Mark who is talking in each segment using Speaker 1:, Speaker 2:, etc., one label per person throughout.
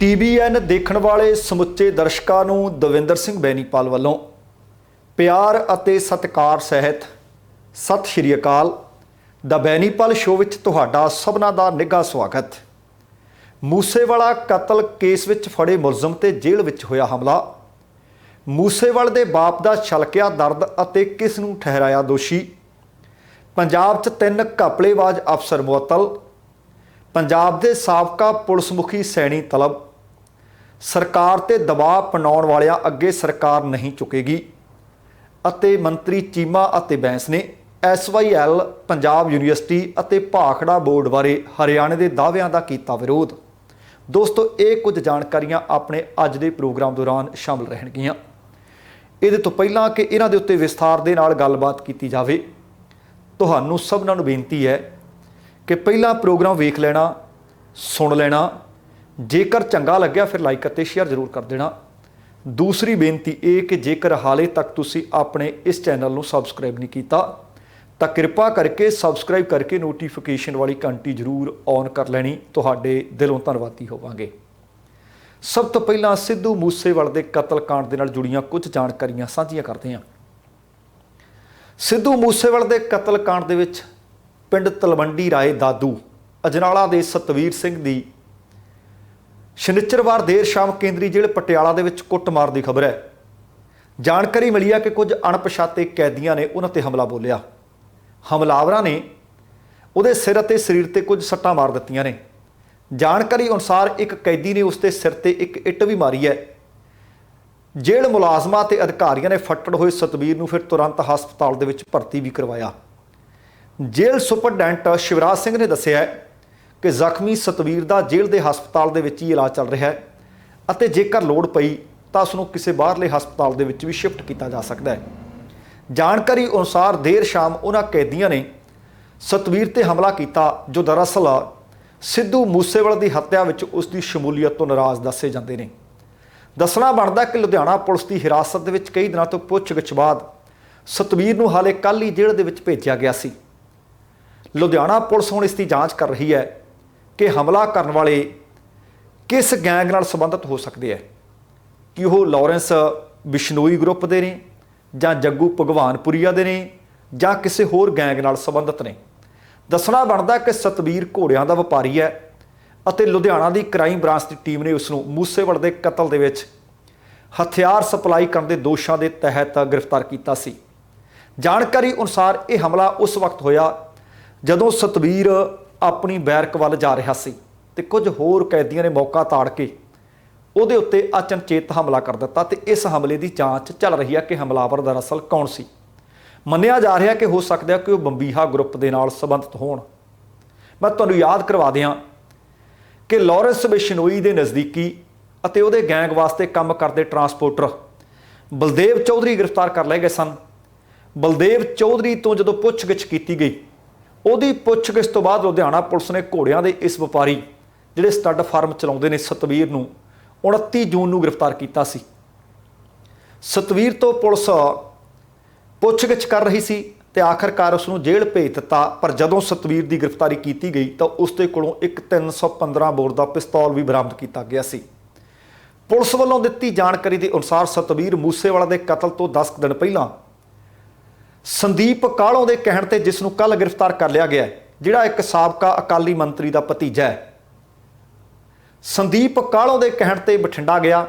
Speaker 1: TVN ਦੇਖਣ ਵਾਲੇ ਸਮੁੱਚੇ ਦਰਸ਼ਕਾਂ ਨੂੰ ਦਵਿੰਦਰ ਸਿੰਘ ਬੈਨੀਪਾਲ ਵੱਲੋਂ ਪਿਆਰ ਅਤੇ ਸਤਿਕਾਰ ਸਹਿਤ ਸਤਿ ਸ਼੍ਰੀ ਅਕਾਲ। ਦਾ ਬੈਨੀਪਾਲ ਸ਼ੋਅ ਵਿੱਚ ਤੁਹਾਡਾ ਸਭਨਾਂ ਦਾ ਨਿੱਘਾ ਸਵਾਗਤ। ਮੂਸੇਵਾਲਾ ਕਤਲ ਕੇਸ ਵਿੱਚ ਫੜੇ ਮੁਲਜ਼ਮ ਤੇ ਜੇਲ੍ਹ ਵਿੱਚ ਹੋਇਆ ਹਮਲਾ। ਮੂਸੇਵਾਲੇ ਦੇ ਬਾਪ ਦਾ ਛਲਕਿਆ ਦਰਦ ਅਤੇ ਕਿਸ ਨੂੰ ਠਹਿਰਾਇਆ ਦੋਸ਼ੀ। ਪੰਜਾਬ 'ਚ 3 ਘਪਲੇਬਾਜ਼ ਅਫਸਰ ਮੁਅੱਤਲ। ਪੰਜਾਬ ਦੇ ਸਾਬਕਾ ਪੁਲਿਸ ਮੁਖੀ ਸੈਣੀ ਤਲਬ। ਸਰਕਾਰ ਤੇ ਦਬਾਅ ਬਣਾਉਣ ਵਾਲਿਆਂ ਅੱਗੇ ਸਰਕਾਰ ਨਹੀਂ ਝੁਕੇਗੀ। ਅਤੇ ਮੰਤਰੀ ਚੀਮਾ ਅਤੇ ਬੈਂਸ ਨੇ SYL ਪੰਜਾਬ ਯੂਨੀਵਰਸਿਟੀ ਅਤੇ ਭਾਖੜਾ ਬੋਰਡ ਬਾਰੇ ਹਰਿਆਣੇ ਦੇ ਦਾਅਵਿਆਂ ਦਾ ਕੀਤਾ ਵਿਰੋਧ। ਦੋਸਤੋ, ਇਹ ਕੁਝ ਜਾਣਕਾਰੀਆਂ ਆਪਣੇ ਅੱਜ ਦੇ ਪ੍ਰੋਗਰਾਮ ਦੌਰਾਨ ਸ਼ਾਮਲ ਰਹਿਣਗੀਆਂ। ਇਹਦੇ ਤੋਂ ਪਹਿਲਾਂ ਕਿ ਇਹਨਾਂ ਦੇ ਉੱਤੇ ਵਿਸਥਾਰ ਦੇ ਨਾਲ ਗੱਲਬਾਤ ਕੀਤੀ ਜਾਵੇ, ਤੁਹਾਨੂੰ ਸਭਨਾਂ ਨੂੰ ਬੇਨਤੀ ਹੈ ਕਿ ਪਹਿਲਾਂ ਪ੍ਰੋਗਰਾਮ ਵੇਖ ਲੈਣਾ, ਸੁਣ ਲੈਣਾ। ਜੇਕਰ ਚੰਗਾ ਲੱਗਿਆ ਫਿਰ ਲਾਈਕ ਅਤੇ ਸ਼ੇਅਰ ਜ਼ਰੂਰ ਕਰ ਦੇਣਾ। ਦੂਸਰੀ ਬੇਨਤੀ ਇਹ ਕਿ ਜੇਕਰ ਹਾਲੇ ਤੱਕ ਤੁਸੀਂ ਆਪਣੇ ਇਸ ਚੈਨਲ ਨੂੰ ਸਬਸਕ੍ਰਾਈਬ ਨਹੀਂ ਕੀਤਾ ਤਾਂ ਕਿਰਪਾ ਕਰਕੇ ਸਬਸਕ੍ਰਾਈਬ ਕਰਕੇ ਨੋਟੀਫਿਕੇਸ਼ਨ ਵਾਲੀ ਘੰਟੀ ਜ਼ਰੂਰ ਔਨ ਕਰ ਲੈਣੀ। ਤੁਹਾਡੇ ਦਿਲੋਂ ਧੰਨਵਾਦੀ ਹੋਵਾਂਗੇ। ਸਭ ਤੋਂ ਪਹਿਲਾਂ ਸਿੱਧੂ ਮੂਸੇਵਾਲੇ ਦੇ ਕਤਲकांड ਦੇ ਨਾਲ ਜੁੜੀਆਂ ਕੁਝ ਜਾਣਕਾਰੀਆਂ ਸਾਂਝੀਆਂ ਕਰਦੇ ਹਾਂ। ਸਿੱਧੂ ਮੂਸੇਵਾਲੇ ਦੇ ਕਤਲकांड ਦੇ ਵਿੱਚ ਪਿੰਡ ਤਲਵੰਡੀ ਰਾਏ ਦਾਦੂ ਅਜਨਾਲਾ ਦੇ ਸਤਵੀਰ ਸਿੰਘ ਦੀ ਸ਼ਨੀਚਰਵਾਰ ਦੇਰ ਸ਼ਾਮ ਕੇਂਦਰੀ ਜੇਲ੍ਹ ਪਟਿਆਲਾ ਦੇ ਵਿੱਚ ਕੁੱਟਮਾਰ ਦੀ ਖਬਰ ਹੈ। ਜਾਣਕਾਰੀ ਮਿਲੀ ਹੈ ਕਿ ਕੁਝ ਅਣਪਛਾਤੇ ਕੈਦੀਆਂ ਨੇ ਉਹਨਾਂ 'ਤੇ ਹਮਲਾ ਬੋਲਿਆ। ਹਮਲਾਵਰਾਂ ਨੇ ਉਹਦੇ ਸਿਰ ਅਤੇ ਸਰੀਰ 'ਤੇ ਕੁਝ ਸੱਟਾਂ ਮਾਰ ਦਿੱਤੀਆਂ ਨੇ। ਜਾਣਕਾਰੀ ਅਨੁਸਾਰ ਇੱਕ ਕੈਦੀ ਨੇ ਉਸ ਦੇ ਸਿਰ 'ਤੇ ਇੱਕ ਇੱਟ ਵੀ ਮਾਰੀ ਹੈ। ਜੇਲ੍ਹ ਮੁਲਾਜ਼ਮਾਂ ਤੇ ਅਧਿਕਾਰੀਆਂ ਨੇ ਫੱਟੜ ਹੋਏ ਸਤਵੀਰ ਨੂੰ ਫਿਰ ਤੁਰੰਤ ਹਸਪਤਾਲ ਦੇ ਵਿੱਚ ਭਰਤੀ ਵੀ ਕਰਵਾਇਆ। ਜੇਲ੍ਹ ਸੁਪਰਡੈਂਟ ਸ਼ਿਵਰਾਜ ਸਿੰਘ ਨੇ ਦੱਸਿਆ ਕਿ ਜ਼ਖਮੀ ਸਤਵੀਰ ਦਾ ਜੇਲ੍ਹ ਦੇ ਹਸਪਤਾਲ ਦੇ ਵਿੱਚ ਹੀ ਇਲਾਜ ਚੱਲ ਰਿਹਾ ਹੈ ਅਤੇ ਜੇਕਰ ਲੋੜ ਪਈ ਤਾਂ ਉਸ ਨੂੰ ਕਿਸੇ ਬਾਹਰਲੇ ਹਸਪਤਾਲ ਦੇ ਵਿੱਚ ਵੀ ਸ਼ਿਫਟ ਕੀਤਾ ਜਾ ਸਕਦਾ ਹੈ। ਜਾਣਕਾਰੀ ਅਨੁਸਾਰ ਦੇਰ ਸ਼ਾਮ ਉਹਨਾਂ ਕੈਦੀਆਂ ਨੇ ਸਤਵੀਰ 'ਤੇ ਹਮਲਾ ਕੀਤਾ ਜੋ ਦਰਅਸਲ ਸਿੱਧੂ ਮੂਸੇਵਾਲੇ ਦੀ ਹੱਤਿਆ ਵਿੱਚ ਉਸ ਦੀ ਸ਼ਮੂਲੀਅਤ ਤੋਂ ਨਾਰਾਜ਼ ਦੱਸੇ ਜਾਂਦੇ ਨੇ। ਦੱਸਣਾ ਬਣਦਾ ਕਿ ਲੁਧਿਆਣਾ ਪੁਲਿਸ ਦੀ ਹਿਰਾਸਤ ਦੇ ਵਿੱਚ ਕਈ ਦਿਨਾਂ ਤੋਂ ਪੁੱਛਗਿੱਛ ਬਾਅਦ ਸਤਵੀਰ ਨੂੰ ਹਾਲੇ ਕੱਲ੍ਹ ਹੀ ਜੇਲ੍ਹ ਦੇ ਵਿੱਚ ਭੇਜਿਆ ਗਿਆ ਸੀ। ਲੁਧਿਆਣਾ ਪੁਲਿਸ ਹੁਣ ਇਸ ਦੀ ਜਾਂਚ ਕਰ ਰਹੀ ਹੈ ਕਿ ਹਮਲਾ ਕਰਨ ਵਾਲੇ ਕਿਸ ਗੈਂਗ ਨਾਲ ਸੰਬੰਧਿਤ ਹੋ ਸਕਦੇ ਹੈ। ਕਿ ਉਹ ਲਾਰੈਂਸ ਬਿਸ਼ਨੋਈ ਗਰੁੱਪ ਦੇ ਨੇ ਜਾਂ ਜੱਗੂ ਭਗਵਾਨਪੁਰੀਆ ਦੇ ਨੇ ਜਾਂ ਕਿਸੇ ਹੋਰ ਗੈਂਗ ਨਾਲ ਸੰਬੰਧਿਤ ਨੇ। ਦੱਸਣਾ ਬਣਦਾ ਕਿ ਸਤਵੀਰ ਘੋੜਿਆਂ ਦਾ ਵਪਾਰੀ ਹੈ ਅਤੇ ਲੁਧਿਆਣਾ ਦੀ ਕ੍ਰਾਈਮ ਬ੍ਰਾਂਚ ਦੀ ਟੀਮ ਨੇ ਉਸ ਨੂੰ ਮੂਸੇਵਾਲੇ ਦੇ ਕਤਲ ਦੇ ਵਿੱਚ ਹਥਿਆਰ ਸਪਲਾਈ ਕਰਨ ਦੇ ਦੋਸ਼ਾਂ ਦੇ ਤਹਿਤ ਗ੍ਰਿਫਤਾਰ ਕੀਤਾ ਸੀ। ਜਾਣਕਾਰੀ ਅਨੁਸਾਰ ਇਹ ਹਮਲਾ ਉਸ ਵਕਤ ਹੋਇਆ ਜਦੋਂ ਸਤਵੀਰ ਆਪਣੀ ਬੈਰਕ ਵੱਲ ਜਾ ਰਿਹਾ ਸੀ ਤੇ ਕੁਝ ਹੋਰ ਕੈਦੀਆਂ ਨੇ ਮੌਕਾ ਤਾੜ ਕੇ ਉਹਦੇ ਉੱਤੇ ਅਚਨਚੇਤ ਹਮਲਾ ਕਰ ਦਿੱਤਾ ਤੇ ਇਸ ਹਮਲੇ ਦੀ ਜਾਂਚ ਚੱਲ ਰਹੀ ਹੈ ਕਿ ਹਮਲਾਵਰ ਦਰਅਸਲ ਕੌਣ ਸੀ। ਮੰਨਿਆ ਜਾ ਰਿਹਾ ਕਿ ਹੋ ਸਕਦਾ ਕਿ ਉਹ ਬੰਬੀਹਾ ਗਰੁੱਪ ਦੇ ਨਾਲ ਸੰਬੰਧਿਤ ਹੋਣ। ਮੈਂ ਤੁਹਾਨੂੰ ਯਾਦ ਕਰਵਾ ਦਿਆਂ ਕਿ ਲਾਰੈਂਸ ਬਿਸ਼ਨੋਈ ਦੇ ਨਜ਼ਦੀਕੀ ਅਤੇ ਉਹਦੇ ਗੈਂਗ ਵਾਸਤੇ ਕੰਮ ਕਰਦੇ ਟਰਾਂਸਪੋਰਟਰ ਬਲਦੇਵ ਚੌਧਰੀ ਗ੍ਰਿਫਤਾਰ ਕਰ ਲਏ ਗਏ ਸਨ। ਬਲਦੇਵ ਚੌਧਰੀ ਤੋਂ ਜਦੋਂ ਪੁੱਛਗਿੱਛ ਕੀਤੀ ਗਈ, ਉਹਦੀ ਪੁੱਛਗਿੱਛ ਤੋਂ ਬਾਅਦ ਲੁਧਿਆਣਾ ਪੁਲਿਸ ਨੇ ਘੋੜਿਆਂ ਦੇ ਇਸ ਵਪਾਰੀ ਜਿਹੜੇ ਸਟੱਡ ਫਾਰਮ ਚਲਾਉਂਦੇ ਨੇ ਸਤਵੀਰ ਨੂੰ 29 ਜੂਨ ਨੂੰ ਗ੍ਰਿਫਤਾਰ ਕੀਤਾ ਸੀ। ਸਤਵੀਰ ਤੋਂ ਪੁਲਿਸ ਪੁੱਛਗਿੱਛ ਕਰ ਰਹੀ ਸੀ ਤੇ ਆਖਰਕਾਰ ਉਸ ਨੂੰ ਜੇਲ੍ਹ ਭੇਜ ਦਿੱਤਾ। ਪਰ ਜਦੋਂ ਸਤਵੀਰ ਦੀ ਗ੍ਰਿਫਤਾਰੀ ਕੀਤੀ ਗਈ ਤਾਂ ਉਸ ਦੇ ਕੋਲੋਂ ਇੱਕ 315 ਬੋਰ ਦਾ ਪਿਸਤੌਲ ਵੀ ਬਰਾਮਦ ਕੀਤਾ ਗਿਆ ਸੀ। ਪੁਲਿਸ ਵੱਲੋਂ ਦਿੱਤੀ ਜਾਣਕਾਰੀ ਦੇ ਅਨੁਸਾਰ ਸਤਵੀਰ ਮੂਸੇਵਾਲੇ ਦੇ ਕਤਲ ਤੋਂ 10 ਦਿਨ ਪਹਿਲਾਂ ਸੰਦੀਪ ਕਾਹਲੋਂ ਦੇ ਕਹਿਣ ਤੇ, ਜਿਸ ਨੂੰ ਕੱਲ੍ਹ ਗ੍ਰਿਫਤਾਰ ਕਰ ਲਿਆ ਗਿਆ, ਜਿਹੜਾ ਇੱਕ ਸਾਬਕਾ ਅਕਾਲੀ ਮੰਤਰੀ ਦਾ ਭਤੀਜਾ ਹੈ, ਸੰਦੀਪ ਕਾਹਲੋਂ ਦੇ ਕਹਿਣ ਤੇ ਬਠਿੰਡਾ ਗਿਆ।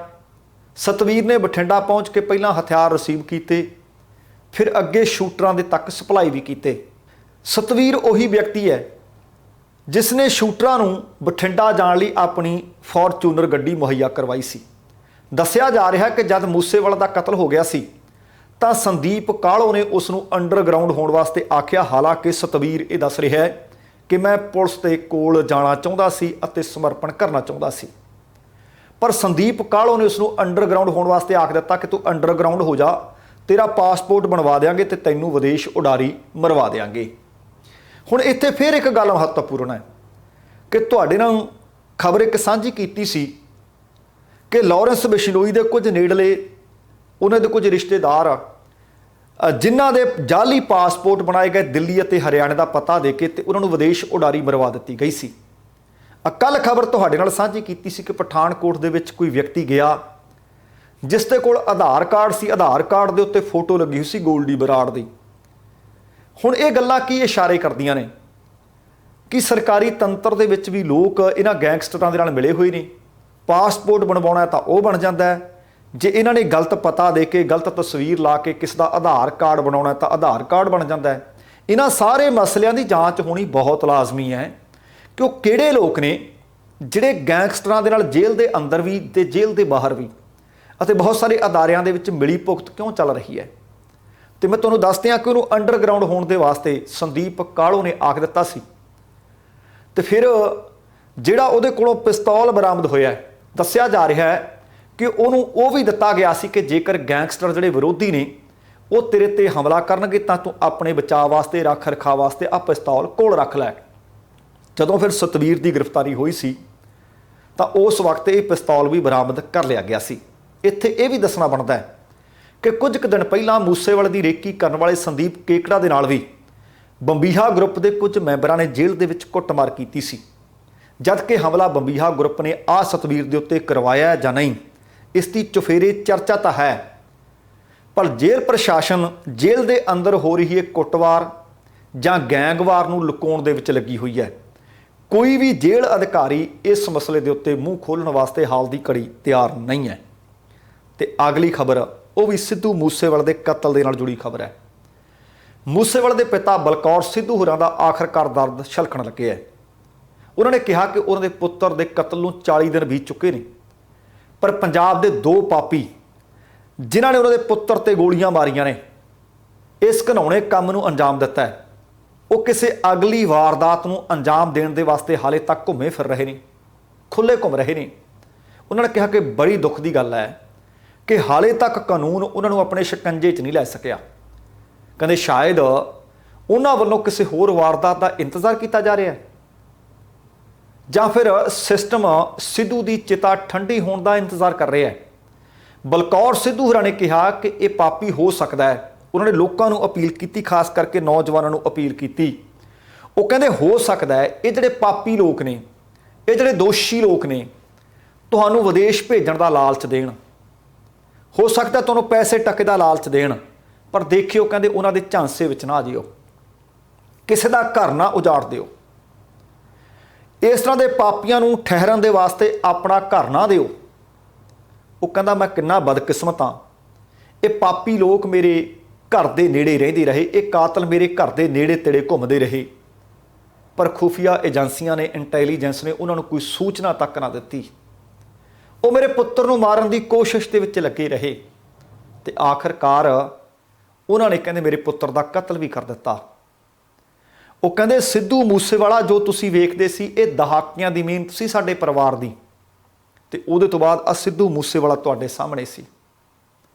Speaker 1: ਸਤਵੀਰ ਨੇ ਬਠਿੰਡਾ ਪਹੁੰਚ ਕੇ ਪਹਿਲਾਂ ਹਥਿਆਰ ਰਿਸੀਵ ਕੀਤੇ, ਫਿਰ ਅੱਗੇ ਸ਼ੂਟਰਾਂ ਦੇ ਤੱਕ ਸਪਲਾਈ ਵੀ ਕੀਤੇ। ਸਤਵੀਰ ਉਹੀ ਵਿਅਕਤੀ ਹੈ ਜਿਸ ਨੇ ਸ਼ੂਟਰਾਂ ਨੂੰ ਬਠਿੰਡਾ ਜਾਣ ਲਈ ਆਪਣੀ ਫੋਰਚੂਨਰ ਗੱਡੀ ਮੁਹੱਈਆ ਕਰਵਾਈ ਸੀ। ਦੱਸਿਆ ਜਾ ਰਿਹਾ ਕਿ ਜਦ ਮੂਸੇਵਾਲੇ ਦਾ ਕਤਲ ਹੋ ਗਿਆ ਸੀ ਤਾਂ ਸੰਦੀਪ ਕਾਹਲੋਂ ਨੇ ਉਸ ਨੂੰ ਅੰਡਰਗਰਾਊਂਡ ਹੋਣ ਵਾਸਤੇ ਆਖਿਆ। ਹਾਲਾਂਕਿ ਸਤਵੀਰ ਇਹ ਦੱਸ ਰਿਹਾ ਹੈ ਕਿ ਮੈਂ ਪੁਲਿਸ ਦੇ ਕੋਲ ਜਾਣਾ ਚਾਹੁੰਦਾ ਸੀ ਅਤੇ ਸਮਰਪਣ ਕਰਨਾ ਚਾਹੁੰਦਾ ਸੀ, ਪਰ ਸੰਦੀਪ ਕਾਹਲੋਂ ਨੇ ਉਸ ਨੂੰ ਅੰਡਰਗਰਾਊਂਡ ਹੋਣ ਵਾਸਤੇ ਆਖ ਦਿੱਤਾ ਕਿ ਤੂੰ ਅੰਡਰਗਰਾਊਂਡ ਹੋ ਜਾ, ਤੇਰਾ ਪਾਸਪੋਰਟ ਬਣਵਾ ਦੇਵਾਂਗੇ ਤੇ ਤੈਨੂੰ ਵਿਦੇਸ਼ ਉਡਾਰੀ ਮਰਵਾ ਦੇਵਾਂਗੇ। ਹੁਣ ਇੱਥੇ ਫਿਰ ਇੱਕ ਗੱਲ ਮਹੱਤਵਪੂਰਨ ਹੈ ਕਿ ਤੁਹਾਡੇ ਨਾਲ ਖਬਰ ਇੱਕ ਸਾਂਝੀ ਕੀਤੀ ਸੀ ਕਿ ਲਾਰੈਂਸ ਬਿਸ਼ਨੋਈ ਦੇ ਕੁਝ ਨੇੜਲੇ ਉਹਨਾਂ ਦੇ ਕੁਝ ਰਿਸ਼ਤੇਦਾਰ ਜਿਨ੍ਹਾਂ ਦੇ ਜਾਲੀ ਪਾਸਪੋਰਟ ਬਣਾਏ ਗਏ ਦਿੱਲੀ ਅਤੇ ਹਰਿਆਣੇ ਦਾ ਪਤਾ ਦੇ ਕੇ ਤੇ ਉਹਨਾਂ ਨੂੰ ਵਿਦੇਸ਼ ਉਡਾਰੀ ਮਰਵਾ ਦਿੱਤੀ ਗਈ ਸੀ। ਕੱਲ੍ਹ ਖਬਰ ਤੁਹਾਡੇ ਨਾਲ ਸਾਂਝੀ ਕੀਤੀ ਸੀ ਕਿ ਪਠਾਨਕੋਟ ਦੇ ਵਿੱਚ ਕੋਈ ਵਿਅਕਤੀ ਗਿਆ ਜਿਸ ਦੇ ਕੋਲ ਆਧਾਰ ਕਾਰਡ ਸੀ। ਆਧਾਰ ਕਾਰਡ ਦੇ ਉੱਤੇ ਫੋਟੋ ਲੱਗੀ ਹੋਈ ਸੀ ਗੋਲਡੀ ਬਰਾੜ ਦੀ। ਹੁਣ ਇਹ ਗੱਲਾਂ ਕੀ ਇਸ਼ਾਰੇ ਕਰਦੀਆਂ ਨੇ ਕਿ ਸਰਕਾਰੀ ਤੰਤਰ ਦੇ ਵਿੱਚ ਵੀ ਲੋਕ ਇਹਨਾਂ ਗੈਂਗਸਟਰਾਂ ਦੇ ਨਾਲ ਮਿਲੇ ਹੋਏ ਨੇ। ਪਾਸਪੋਰਟ ਬਣਵਾਉਣਾ ਤਾਂ ਉਹ ਬਣ ਜਾਂਦਾ ਹੈ, ਜੇ ਇਹਨਾਂ ਨੇ ਗਲਤ ਪਤਾ ਦੇ ਕੇ ਗਲਤ ਤਸਵੀਰ ਲਾ ਕੇ ਕਿਸ ਦਾ ਆਧਾਰ ਕਾਰਡ ਬਣਾਉਣਾ ਤਾਂ ਆਧਾਰ ਕਾਰਡ ਬਣ ਜਾਂਦਾ ਹੈ। ਇਹਨਾਂ ਸਾਰੇ ਮਸਲਿਆਂ ਦੀ ਜਾਂਚ ਹੋਣੀ ਬਹੁਤ ਲਾਜ਼ਮੀ ਹੈ ਕਿ ਉਹ ਕਿਹੜੇ ਲੋਕ ਨੇ ਜਿਹੜੇ ਗੈਂਗਸਟਰਾਂ ਦੇ ਨਾਲ ਜੇਲ੍ਹ ਦੇ ਅੰਦਰ ਵੀ ਤੇ ਜੇਲ੍ਹ ਦੇ ਬਾਹਰ ਵੀ ਅਤੇ ਬਹੁਤ ਸਾਰੇ ਅਦਾਰਿਆਂ ਦੇ ਵਿੱਚ ਮਿਲੀ ਭੁਗਤ ਕਿਉਂ ਚੱਲ ਰਹੀ ਹੈ। ਤੇ ਮੈਂ ਤੁਹਾਨੂੰ ਦੱਸ ਦਿਆਂ ਕਿ ਉਹਨੂੰ ਅੰਡਰਗਰਾਊਂਡ ਹੋਣ ਦੇ ਵਾਸਤੇ ਸੰਦੀਪ ਕਾਹਲੋਂ ਨੇ ਆਖ ਦਿੱਤਾ ਸੀ। ਤੇ ਫਿਰ ਜਿਹੜਾ ਉਹਦੇ ਕੋਲੋਂ ਪਿਸਤੌਲ ਬਰਾਮਦ ਹੋਇਆ, ਦੱਸਿਆ ਜਾ ਰਿਹਾ ਹੈ ਕਿ ਉਹਨੂੰ ਉਹ ਵੀ ਦਿੱਤਾ ਗਿਆ ਸੀ ਕਿ ਜੇਕਰ ਗੈਂਗਸਟਰ ਜਿਹੜੇ ਵਿਰੋਧੀ ਨੇ ਉਹ ਤੇਰੇ ਤੇ ਹਮਲਾ ਕਰਨਗੇ ਤਾਂ ਤੂੰ ਆਪਣੇ ਬਚਾਅ ਵਾਸਤੇ, ਰੱਖ ਰਖਾਅ ਵਾਸਤੇ ਆ ਪਿਸਤੌਲ ਕੋਲ ਰੱਖ ਲੈ। ਜਦੋਂ ਫਿਰ ਸਤਵੀਰ ਦੀ ਗ੍ਰਿਫਤਾਰੀ ਹੋਈ ਸੀ ਤਾਂ ਉਸ ਵਕਤ ਇਹ ਪਿਸਤੌਲ ਵੀ ਬਰਾਮਦ ਕਰ ਲਿਆ ਗਿਆ ਸੀ। ਇੱਥੇ ਇਹ ਵੀ ਦੱਸਣਾ ਬਣਦਾ ਹੈ ਕਿ ਕੁਝ ਕੁ ਦਿਨ ਪਹਿਲਾਂ ਮੂਸੇਵਾਲੇ ਦੀ ਰੇਕੀ ਕਰਨ ਵਾਲੇ ਸੰਦੀਪ ਕੇਕੜਾ ਦੇ ਨਾਲ ਵੀ ਬੰਬੀਹਾ ਗਰੁੱਪ ਦੇ ਕੁਝ ਮੈਂਬਰਾਂ ਨੇ ਜੇਲ੍ਹ ਦੇ ਵਿੱਚ ਕੁੱਟਮਾਰ ਕੀਤੀ ਸੀ। ਜਦ ਕਿ ਹਮਲਾ ਬੰਬੀਹਾ ਗਰੁੱਪ ਨੇ ਆ ਸਤਵੀਰ ਦੇ ਉੱਤੇ ਕਰਵਾਇਆ ਜਾਂ ਨਹੀਂ, ਇਸ ਦੀ ਚੁਫੇਰੇ ਚਰਚਾ ਤਾਂ ਹੈ, ਪਰ ਜੇਲ੍ਹ ਪ੍ਰਸ਼ਾਸਨ ਜੇਲ੍ਹ ਦੇ ਅੰਦਰ ਹੋ ਰਹੀ ਇਹ ਕੁੱਟਵਾਰ ਜਾਂ ਗੈਂਗਵਾਰ ਨੂੰ ਲੁਕਾਉਣ ਦੇ ਵਿੱਚ ਲੱਗੀ ਹੋਈ ਹੈ। ਕੋਈ ਵੀ ਜੇਲ੍ਹ ਅਧਿਕਾਰੀ ਇਸ ਮਸਲੇ ਦੇ ਉੱਤੇ ਮੂੰਹ ਖੋਲ੍ਹਣ ਵਾਸਤੇ ਹਾਲ ਦੀ ਘੜੀ ਤਿਆਰ ਨਹੀਂ ਹੈ। ਤੇ ਅਗਲੀ ਖਬਰ ਉਹ ਵੀ ਸਿੱਧੂ ਮੂਸੇਵਾਲੇ ਦੇ ਕਤਲ ਦੇ ਨਾਲ ਜੁੜੀ ਖਬਰ ਹੈ। ਮੂਸੇਵਾਲੇ ਦੇ ਪਿਤਾ ਬਲਕੌਰ ਸਿੱਧੂ ਹੋਰਾਂ ਦਾ ਆਖਰਕਾਰ ਦਰਦ ਛਲਕਣ ਲੱਗਿਆ ਹੈ। ਉਹਨਾਂ ਨੇ ਕਿਹਾ ਕਿ ਉਹਨਾਂ ਦੇ ਪੁੱਤਰ ਦੇ ਕਤਲ ਨੂੰ 40 ਦਿਨ ਬੀਤ ਚੁੱਕੇ ਨੇ, ਪਰ ਪੰਜਾਬ ਦੇ ਦੋ ਪਾਪੀ ਜਿਨ੍ਹਾਂ ਨੇ ਉਹਨਾਂ ਦੇ ਪੁੱਤਰ ਤੇ ਗੋਲੀਆਂ ਮਾਰੀਆਂ ਨੇ, ਇਸ ਘਿਨਾਉਣੇ ਕੰਮ ਨੂੰ ਅੰਜਾਮ ਦਿੱਤਾ ਹੈ, ਉਹ ਕਿਸੇ ਅਗਲੀ ਵਾਰਦਾਤ ਨੂੰ ਅੰਜਾਮ ਦੇਣ ਦੇ ਵਾਸਤੇ ਹਾਲੇ ਤੱਕ ਘੁੰਮੇ ਫਿਰ ਰਹੇ ਨੇ, ਖੁੱਲੇ ਘੁੰਮ ਰਹੇ ਨੇ। ਉਹਨਾਂ ਨੇ ਕਿਹਾ ਕਿ ਬੜੀ ਦੁੱਖ ਦੀ ਗੱਲ ਹੈ ਕਿ ਹਾਲੇ ਤੱਕ ਕਾਨੂੰਨ ਉਹਨਾਂ ਨੂੰ ਆਪਣੇ ਸ਼ਿਕੰਜੇ 'ਚ ਨਹੀਂ ਲੈ ਸਕਿਆ। ਕਹਿੰਦੇ ਸ਼ਾਇਦ ਉਹਨਾਂ ਵੱਲੋਂ ਕਿਸੇ ਹੋਰ ਵਾਰਦਾਤ ਦਾ ਇੰਤਜ਼ਾਰ ਕੀਤਾ ਜਾ ਰਿਹਾ ਹੈ ਜਾਂ ਫਿਰ ਸਿਸਟਮ ਸਿੱਧੂ ਦੀ ਚਿਤਾ ਠੰਡੀ ਹੋਣ ਦਾ ਇੰਤਜ਼ਾਰ ਕਰ ਰਿਹਾ ਹੈ। ਬਲਕੌਰ ਸਿੱਧੂ ਹੋਰਾਂ ਨੇ ਕਿਹਾ ਕਿ ਇਹ ਪਾਪੀ ਹੋ ਸਕਦਾ ਹੈ। ਉਹਨਾਂ ਨੇ ਲੋਕਾਂ ਨੂੰ ਅਪੀਲ ਕੀਤੀ, ਖਾਸ ਕਰਕੇ ਨੌਜਵਾਨਾਂ ਨੂੰ ਅਪੀਲ ਕੀਤੀ। ਉਹ ਕਹਿੰਦੇ ਹੋ ਸਕਦਾ ਹੈ ਇਹ ਜਿਹੜੇ ਪਾਪੀ ਲੋਕ ਨੇ, ਇਹ ਜਿਹੜੇ ਦੋਸ਼ੀ ਲੋਕ ਨੇ, ਤੁਹਾਨੂੰ ਵਿਦੇਸ਼ ਭੇਜਣ ਦਾ ਲਾਲਚ ਦੇਣ, ਹੋ ਸਕਦਾ ਤੁਹਾਨੂੰ ਪੈਸੇ ਟੱਕੇ ਦਾ ਲਾਲਚ ਦੇਣ, ਪਰ ਦੇਖਿਓ ਕਹਿੰਦੇ ਉਹਨਾਂ ਦੇ ਝਾਂਸੇ ਵਿੱਚ ਨਾ ਆ ਜਿਓ, ਕਿਸੇ ਦਾ ਘਰ ਨਾ ਉਜਾੜ ਦਿਓ, ਇਸ ਤਰ੍ਹਾਂ ਦੇ ਪਾਪੀਆਂ ਨੂੰ ਠਹਿਰਨ ਦੇ ਵਾਸਤੇ ਆਪਣਾ ਘਰ ਨਾ ਦਿਓ। ਉਹ ਕਹਿੰਦਾ ਮੈਂ ਕਿੰਨਾ ਬਦਕਿਸਮਤ ਹਾਂ, ਇਹ ਪਾਪੀ ਲੋਕ ਮੇਰੇ ਘਰ ਦੇ ਨੇੜੇ ਰਹਿੰਦੇ ਰਹੇ, ਇਹ ਕਾਤਲ ਮੇਰੇ ਘਰ ਦੇ ਨੇੜੇ ਤੇੜੇ ਘੁੰਮਦੇ ਰਹੇ, ਪਰ ਖੁਫੀਆ ਏਜੰਸੀਆਂ ਨੇ, ਇੰਟੈਲੀਜੈਂਸ ਨੇ ਉਹਨਾਂ ਨੂੰ ਕੋਈ ਸੂਚਨਾ ਤੱਕ ਨਾ ਦਿੱਤੀ। ਉਹ ਮੇਰੇ ਪੁੱਤਰ ਨੂੰ ਮਾਰਨ ਦੀ ਕੋਸ਼ਿਸ਼ ਦੇ ਵਿੱਚ ਲੱਗੇ ਰਹੇ ਤੇ ਆਖਰਕਾਰ ਉਹਨਾਂ ਨੇ ਕਹਿੰਦੇ ਮੇਰੇ ਪੁੱਤਰ ਦਾ ਕਤਲ ਵੀ ਕਰ ਦਿੱਤਾ। ਉਹ ਕਹਿੰਦੇ ਸਿੱਧੂ ਮੂਸੇਵਾਲਾ ਜੋ ਤੁਸੀਂ ਵੇਖਦੇ ਸੀ, ਇਹ ਦਹਾਕਿਆਂ ਦੀ ਮਿਹਨਤ ਸੀ ਸਾਡੇ ਪਰਿਵਾਰ ਦੀ, ਤੇ ਉਹਦੇ ਤੋਂ ਬਾਅਦ ਆ ਸਿੱਧੂ ਮੂਸੇਵਾਲਾ ਤੁਹਾਡੇ ਸਾਹਮਣੇ ਸੀ।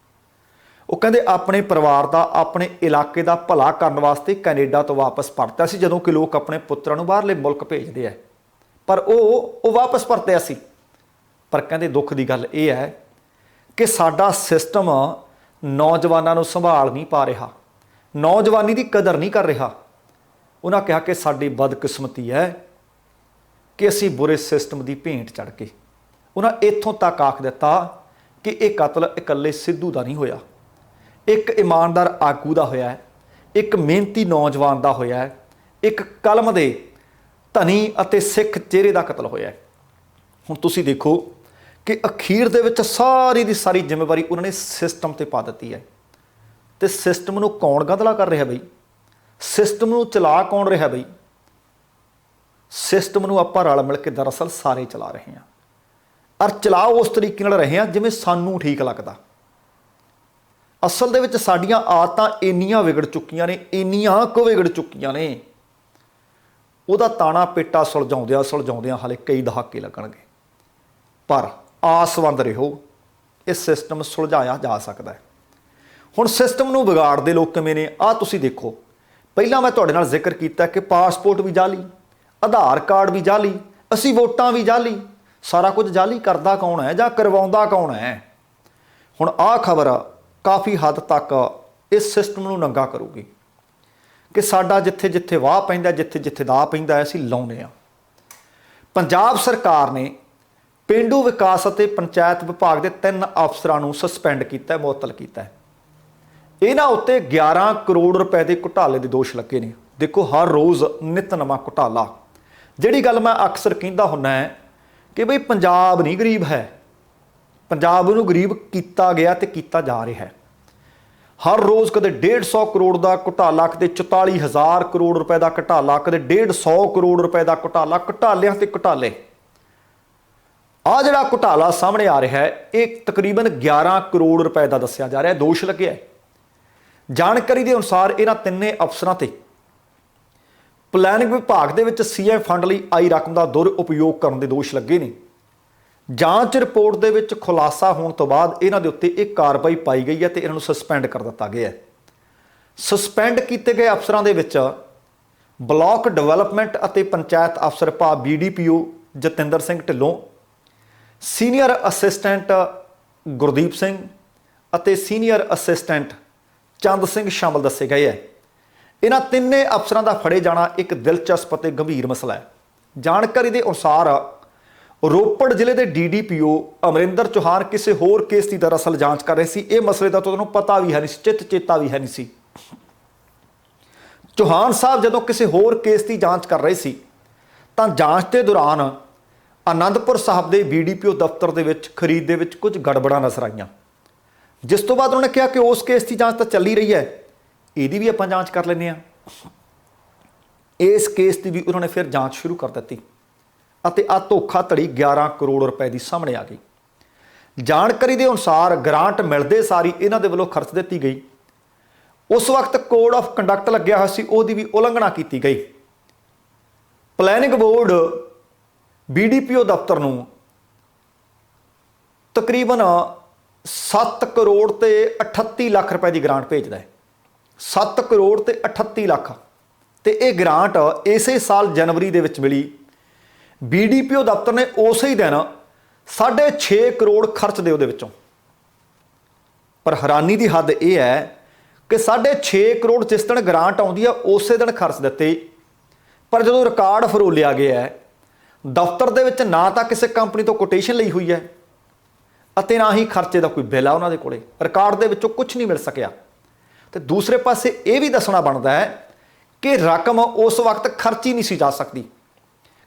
Speaker 1: ਉਹ ਕਹਿੰਦੇ ਆਪਣੇ ਪਰਿਵਾਰ ਦਾ, ਆਪਣੇ ਇਲਾਕੇ ਦਾ ਭਲਾ ਕਰਨ ਵਾਸਤੇ ਕੈਨੇਡਾ ਤੋਂ ਵਾਪਸ ਪਰਤਿਆ ਸੀ, ਜਦੋਂ ਕਿ ਲੋਕ ਆਪਣੇ ਪੁੱਤਰਾਂ ਨੂੰ ਬਾਹਰਲੇ ਮੁਲਕ ਭੇਜਦੇ ਆ, ਪਰ ਉਹ ਵਾਪਸ ਪਰਤਿਆ ਸੀ। ਪਰ ਕਹਿੰਦੇ ਦੁੱਖ ਦੀ ਗੱਲ ਇਹ ਹੈ ਕਿ ਸਾਡਾ ਸਿਸਟਮ ਨੌਜਵਾਨਾਂ ਨੂੰ ਸੰਭਾਲ ਨਹੀਂ ਪਾ ਰਿਹਾ, ਨੌਜਵਾਨੀ ਦੀ ਕਦਰ ਨਹੀਂ ਕਰ ਰਿਹਾ। ਉਹਨਾਂ ਕਿਹਾ ਕਿ ਸਾਡੀ ਬਦਕਿਸਮਤੀ ਹੈ ਕਿ ਅਸੀਂ ਬੁਰੇ ਸਿਸਟਮ ਦੀ ਭੇਂਟ ਚੜ੍ਹ ਕੇ, ਉਹਨਾਂ ਇੱਥੋਂ ਤੱਕ ਆਖ ਦਿੱਤਾ ਕਿ ਇਹ ਕਤਲ ਇਕੱਲੇ ਸਿੱਧੂ ਦਾ ਨਹੀਂ ਹੋਇਆ, ਇੱਕ ਇਮਾਨਦਾਰ ਆਗੂ ਦਾ ਹੋਇਆ ਹੈ, ਇੱਕ ਮਿਹਨਤੀ ਨੌਜਵਾਨ ਦਾ ਹੋਇਆ ਹੈ, ਇੱਕ ਕਲਮ ਦੇ ਧਨੀ ਅਤੇ ਸਿੱਖ ਚਿਹਰੇ ਦਾ ਕਤਲ ਹੋਇਆ ਹੈ। ਹੁਣ ਤੁਸੀਂ ਦੇਖੋ ਕਿ ਅਖੀਰ ਦੇ ਵਿੱਚ ਸਾਰੀ ਦੀ ਸਾਰੀ ਜ਼ਿੰਮੇਵਾਰੀ ਉਹਨਾਂ ਨੇ ਸਿਸਟਮ ਤੇ ਪਾ ਦਿੱਤੀ ਹੈ। ਤੇ ਸਿਸਟਮ ਨੂੰ ਕੌਣ ਗੰਧਲਾ ਕਰ ਰਿਹਾ ਬਈ? ਸਿਸਟਮ ਨੂੰ ਚਲਾ ਕੌਣ ਰਿਹਾ ਬਈ? ਸਿਸਟਮ ਨੂੰ ਆਪਾਂ ਰਲ ਮਿਲ ਕੇ ਦਰਅਸਲ ਸਾਰੇ ਚਲਾ ਰਹੇ ਹਾਂ, ਔਰ ਚਲਾ ਉਸ ਤਰੀਕੇ ਨਾਲ ਰਹੇ ਹਾਂ ਜਿਵੇਂ ਸਾਨੂੰ ਠੀਕ ਲੱਗਦਾ। ਅਸਲ ਦੇ ਵਿੱਚ ਸਾਡੀਆਂ ਆਦਤਾਂ ਇੰਨੀਆਂ ਵਿਗੜ ਚੁੱਕੀਆਂ ਨੇ, ਇੰਨੀਆਂ ਕੁ ਵਿਗੜ ਚੁੱਕੀਆਂ ਨੇ, ਉਹਦਾ ਤਾਣਾ ਪੇਟਾ ਸੁਲਝਾਉਂਦਿਆਂ ਹਾਲੇ ਕਈ ਦਹਾਕੇ ਲੱਗਣਗੇ। ਪਰ ਆਸਵੰਦ ਰਹੋ, ਇਹ ਸਿਸਟਮ ਸੁਲਝਾਇਆ ਜਾ ਸਕਦਾ ਹੈ। ਹੁਣ ਸਿਸਟਮ ਨੂੰ ਵਿਗਾੜਦੇ ਲੋਕ ਕਿਵੇਂ ਨੇ? ਆਹ ਤੁਸੀਂ ਦੇਖੋ, ਪਹਿਲਾਂ ਮੈਂ ਤੁਹਾਡੇ ਨਾਲ ਜ਼ਿਕਰ ਕੀਤਾ ਕਿ ਪਾਸਪੋਰਟ ਵੀ ਜਾਲੀ, ਆਧਾਰ ਕਾਰਡ ਵੀ ਜਾਲੀ, ਅਸੀਂ ਵੋਟਾਂ ਵੀ ਜਾਲੀ, ਸਾਰਾ ਕੁਝ ਜਾਲੀ ਕਰਦਾ ਕੌਣ ਹੈ ਜਾਂ ਕਰਵਾਉਂਦਾ ਕੌਣ ਹੈ? ਹੁਣ ਆਹ ਖਬਰ ਕਾਫੀ ਹੱਦ ਤੱਕ ਇਸ ਸਿਸਟਮ ਨੂੰ ਨੰਗਾ ਕਰੂਗੀ ਕਿ ਸਾਡਾ ਜਿੱਥੇ ਜਿੱਥੇ ਵਾਹ ਪੈਂਦਾ, ਜਿੱਥੇ ਜਿੱਥੇ ਦਾ ਪੈਂਦਾ, ਅਸੀਂ ਲਾਉਂਦੇ ਹਾਂ। पंजाब सरकार ने पेंडू विकास ਅਤੇ पंचायत विभाग के 3 अफसरां ਨੂੰ सस्पेंड किया, मुअत्तल किया। इन्हां उत्ते 11 करोड़ रुपए के घोटाले के दोष लगे ने। देखो, हर रोज़ नित नवां घोटाला। जिहड़ी गल मैं अक्सर कहता हुन्ना है कि बई पंजाब नहीं गरीब है, पंजाब नूं गरीब किया गया तो किया जा रहा है। हर रोज़ कदे 150 करोड़ का घोटाला, कदे 44,000 करोड़ रुपए का घोटाला, कदे 150 करोड़ रुपए का घोटाला, घोटालियां ते घोटाले। आ जिहड़ा घोटाला सामने आ रहा है, ये तकरीबन 11 करोड़ रुपए का दस्सिया जा रहा है, दोष लगे है। जानकारी के अनुसार इन्हां तिन्ने अफसरां ते प्लैनिंग विभाग दे विच सीएम फंड लई आई रकम का दुरुपयोग करने के दोष लगे ने। जांच रिपोर्ट दे विच खुलासा होने तो बाद इन्हां दे उत्ते एक कार्रवाई पाई गई है तो इन्हां नूं सस्पेंड कर दिता गया है। सस्पेंड किए गए अफसरां दे विच ब्लॉक डिवेलपमेंट अते पंचायत अफसर भाव BDPO Jatinder Singh Dhillon, senior assistant Gurdeep Singh अते सीनियर असिस्टेंट चंद सिंह शामिल दसे गए है। इन्हां तिन्ने अफसरां दा फड़े जाना एक दिलचस्प अते गंभीर मसला है। जानकारी के अनुसार रोपड़ जिले के DDPO अमरिंदर चौहान किसी होर केस की दरअसल जांच कर रहे सी। इस मसले का तो उन्होंने पता भी है नहीं, चित चेता भी है नहीं सी। चौहान साहब जदों किसी होर केस की जांच कर रहे सी तां जांच के दौरान आनंदपुर साहब के BDPO दफ्तर के खरीद के कुछ गड़बड़ा नजर आईयां, जिस तो बाद उन्होंने कहा कि उस केस की जांच तो चल ही रही है, यदी भी आपां जांच कर लैंदे हां। इस केस की भी उन्होंने फिर जांच शुरू कर दी ਅਤੇ आ धोखाधड़ी 11 करोड़ रुपए की सामने आ गई। जानकारी के अनुसार ग्रांट मिलते सारी इन्हां दे वल्लों खर्च दी गई। उस वक्त कोड ऑफ कंडक्ट लग्या हुआ सी, उहदी भी उलंघना की गई। प्लैनिंग बोर्ड BDPO दफ्तर नूं तकरीबन 7 करोड़ ते 38 लाख रुपए की ग्रांट भेजदा है। 7 करोड़ ते 38 लाख ते ये ग्रांट इसे साल जनवरी दे विच मिली। BDPO दफ्तर ने उस ही दिन 6.5 करोड़ खर्च दे उहदे विचों। पर हैरानी की हद यह है कि 6.5 करोड़ जिस दिन ग्रांट आउंदी है उस दिन खर्च दिते, पर जो रिकॉर्ड फरोलिया गया है दफ्तर दे विच ना तो किसी कंपनी तो कोटेशन ली हुई है अते ना ही खर्चे का कोई बिल आ उन्हां दे कोले, रिकॉर्ड दे विचों कुछ नहीं मिल सकिया। तो दूसरे पासे ये भी दसना बनता है कि रकम उस वक्त खर्ची नहीं सी जा सकती,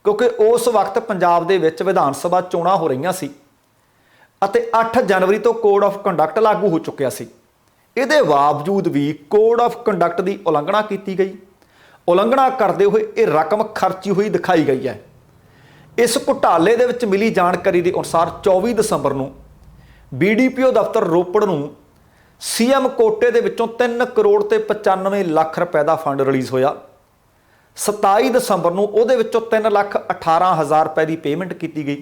Speaker 1: क्योंकि उस वक्त पंजाब दे विच विधान सभा चोणां हो रही सी अते 8 जनवरी तो कोड ऑफ कंडक्ट लागू हो चुकिया सी। इहदे बावजूद भी कोड ऑफ कंडक्ट की उलंघना की गई। उलंघना करते हुए ये रकम खर्ची हुई दिखाई गई है। इस घोटाले दे विच मिली जानकारी के अनुसार 24 दसंबर नूं BDPO दफ्तर रोपड़ नूं CM कोटे दे विचों 3 करोड़ ते 95 लाख रुपए का फंड रिलीज़ होया। 27 दसंबर नूं उहदे विचों 3,18,000 रुपए की पेमेंट की गई।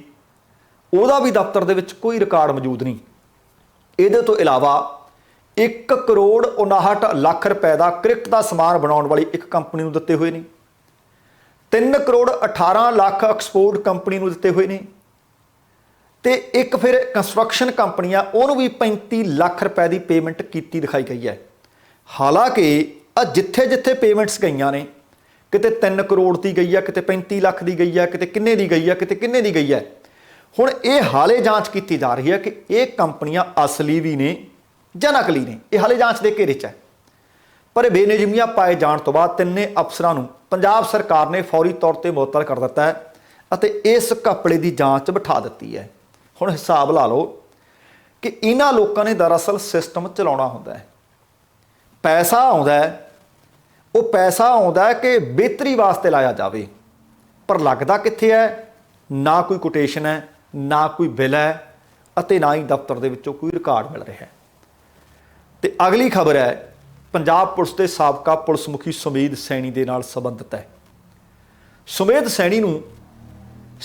Speaker 1: उहदा भी दफ्तर दे विच कोई रिकॉर्ड मौजूद नहीं। इहदे तो इलावा 1 करोड़ 59 लाख रुपए का क्रिकेट का समान बनाने वाली एक कंपनी नूं दिते हुए ने। 3 करोड़ 18 लाख एक्सपोर्ट कंपनी नूं दिते हुए ने ते एक फिर कंस्ट्रक्शन कंपनी आ उहनूं भी 35 लाख रुपए की पेमेंट की दिखाई गई है। हालांकि जिथे जिथे पेमेंट्स गईयां ने, किते 3 करोड़ की गई है, किते 35 लाख की गई है, किते किन्ने की गई है, किते किन्ने की गई है। हुण ये हाले जांच की जा रही है कि ये कंपनियां असली भी ने जां नकली ने, ये हाले जांच के घेरे च है। पर बेनजिमियां पाए जाण तो बाद तिन्ने अफसरां नूं पंजाब सरकार ने फौरी तौर पर मुअत्तल कर दिता है अते इस घपले की जांच बिठा दी है। हुण हिसाब ला लो कि इन्हां लोकां ने दरअसल सिस्टम चलाउणा हुंदा है। पैसा आउंदा है, वो पैसा आउंदा है कि बेहतरी वास्ते लाया जाए, पर लगदा कित्थे है? ना कोई कोटेशन है, ना कोई बिल है अते ना ही दफ्तर दे विचों कोई रिकॉर्ड मिल रहा है। तो अगली खबर है पंजाब पुलिस के साबका पुलिस मुखी सुमेध सैनी के नाल संबंधित है। सुमेध सैनी नूं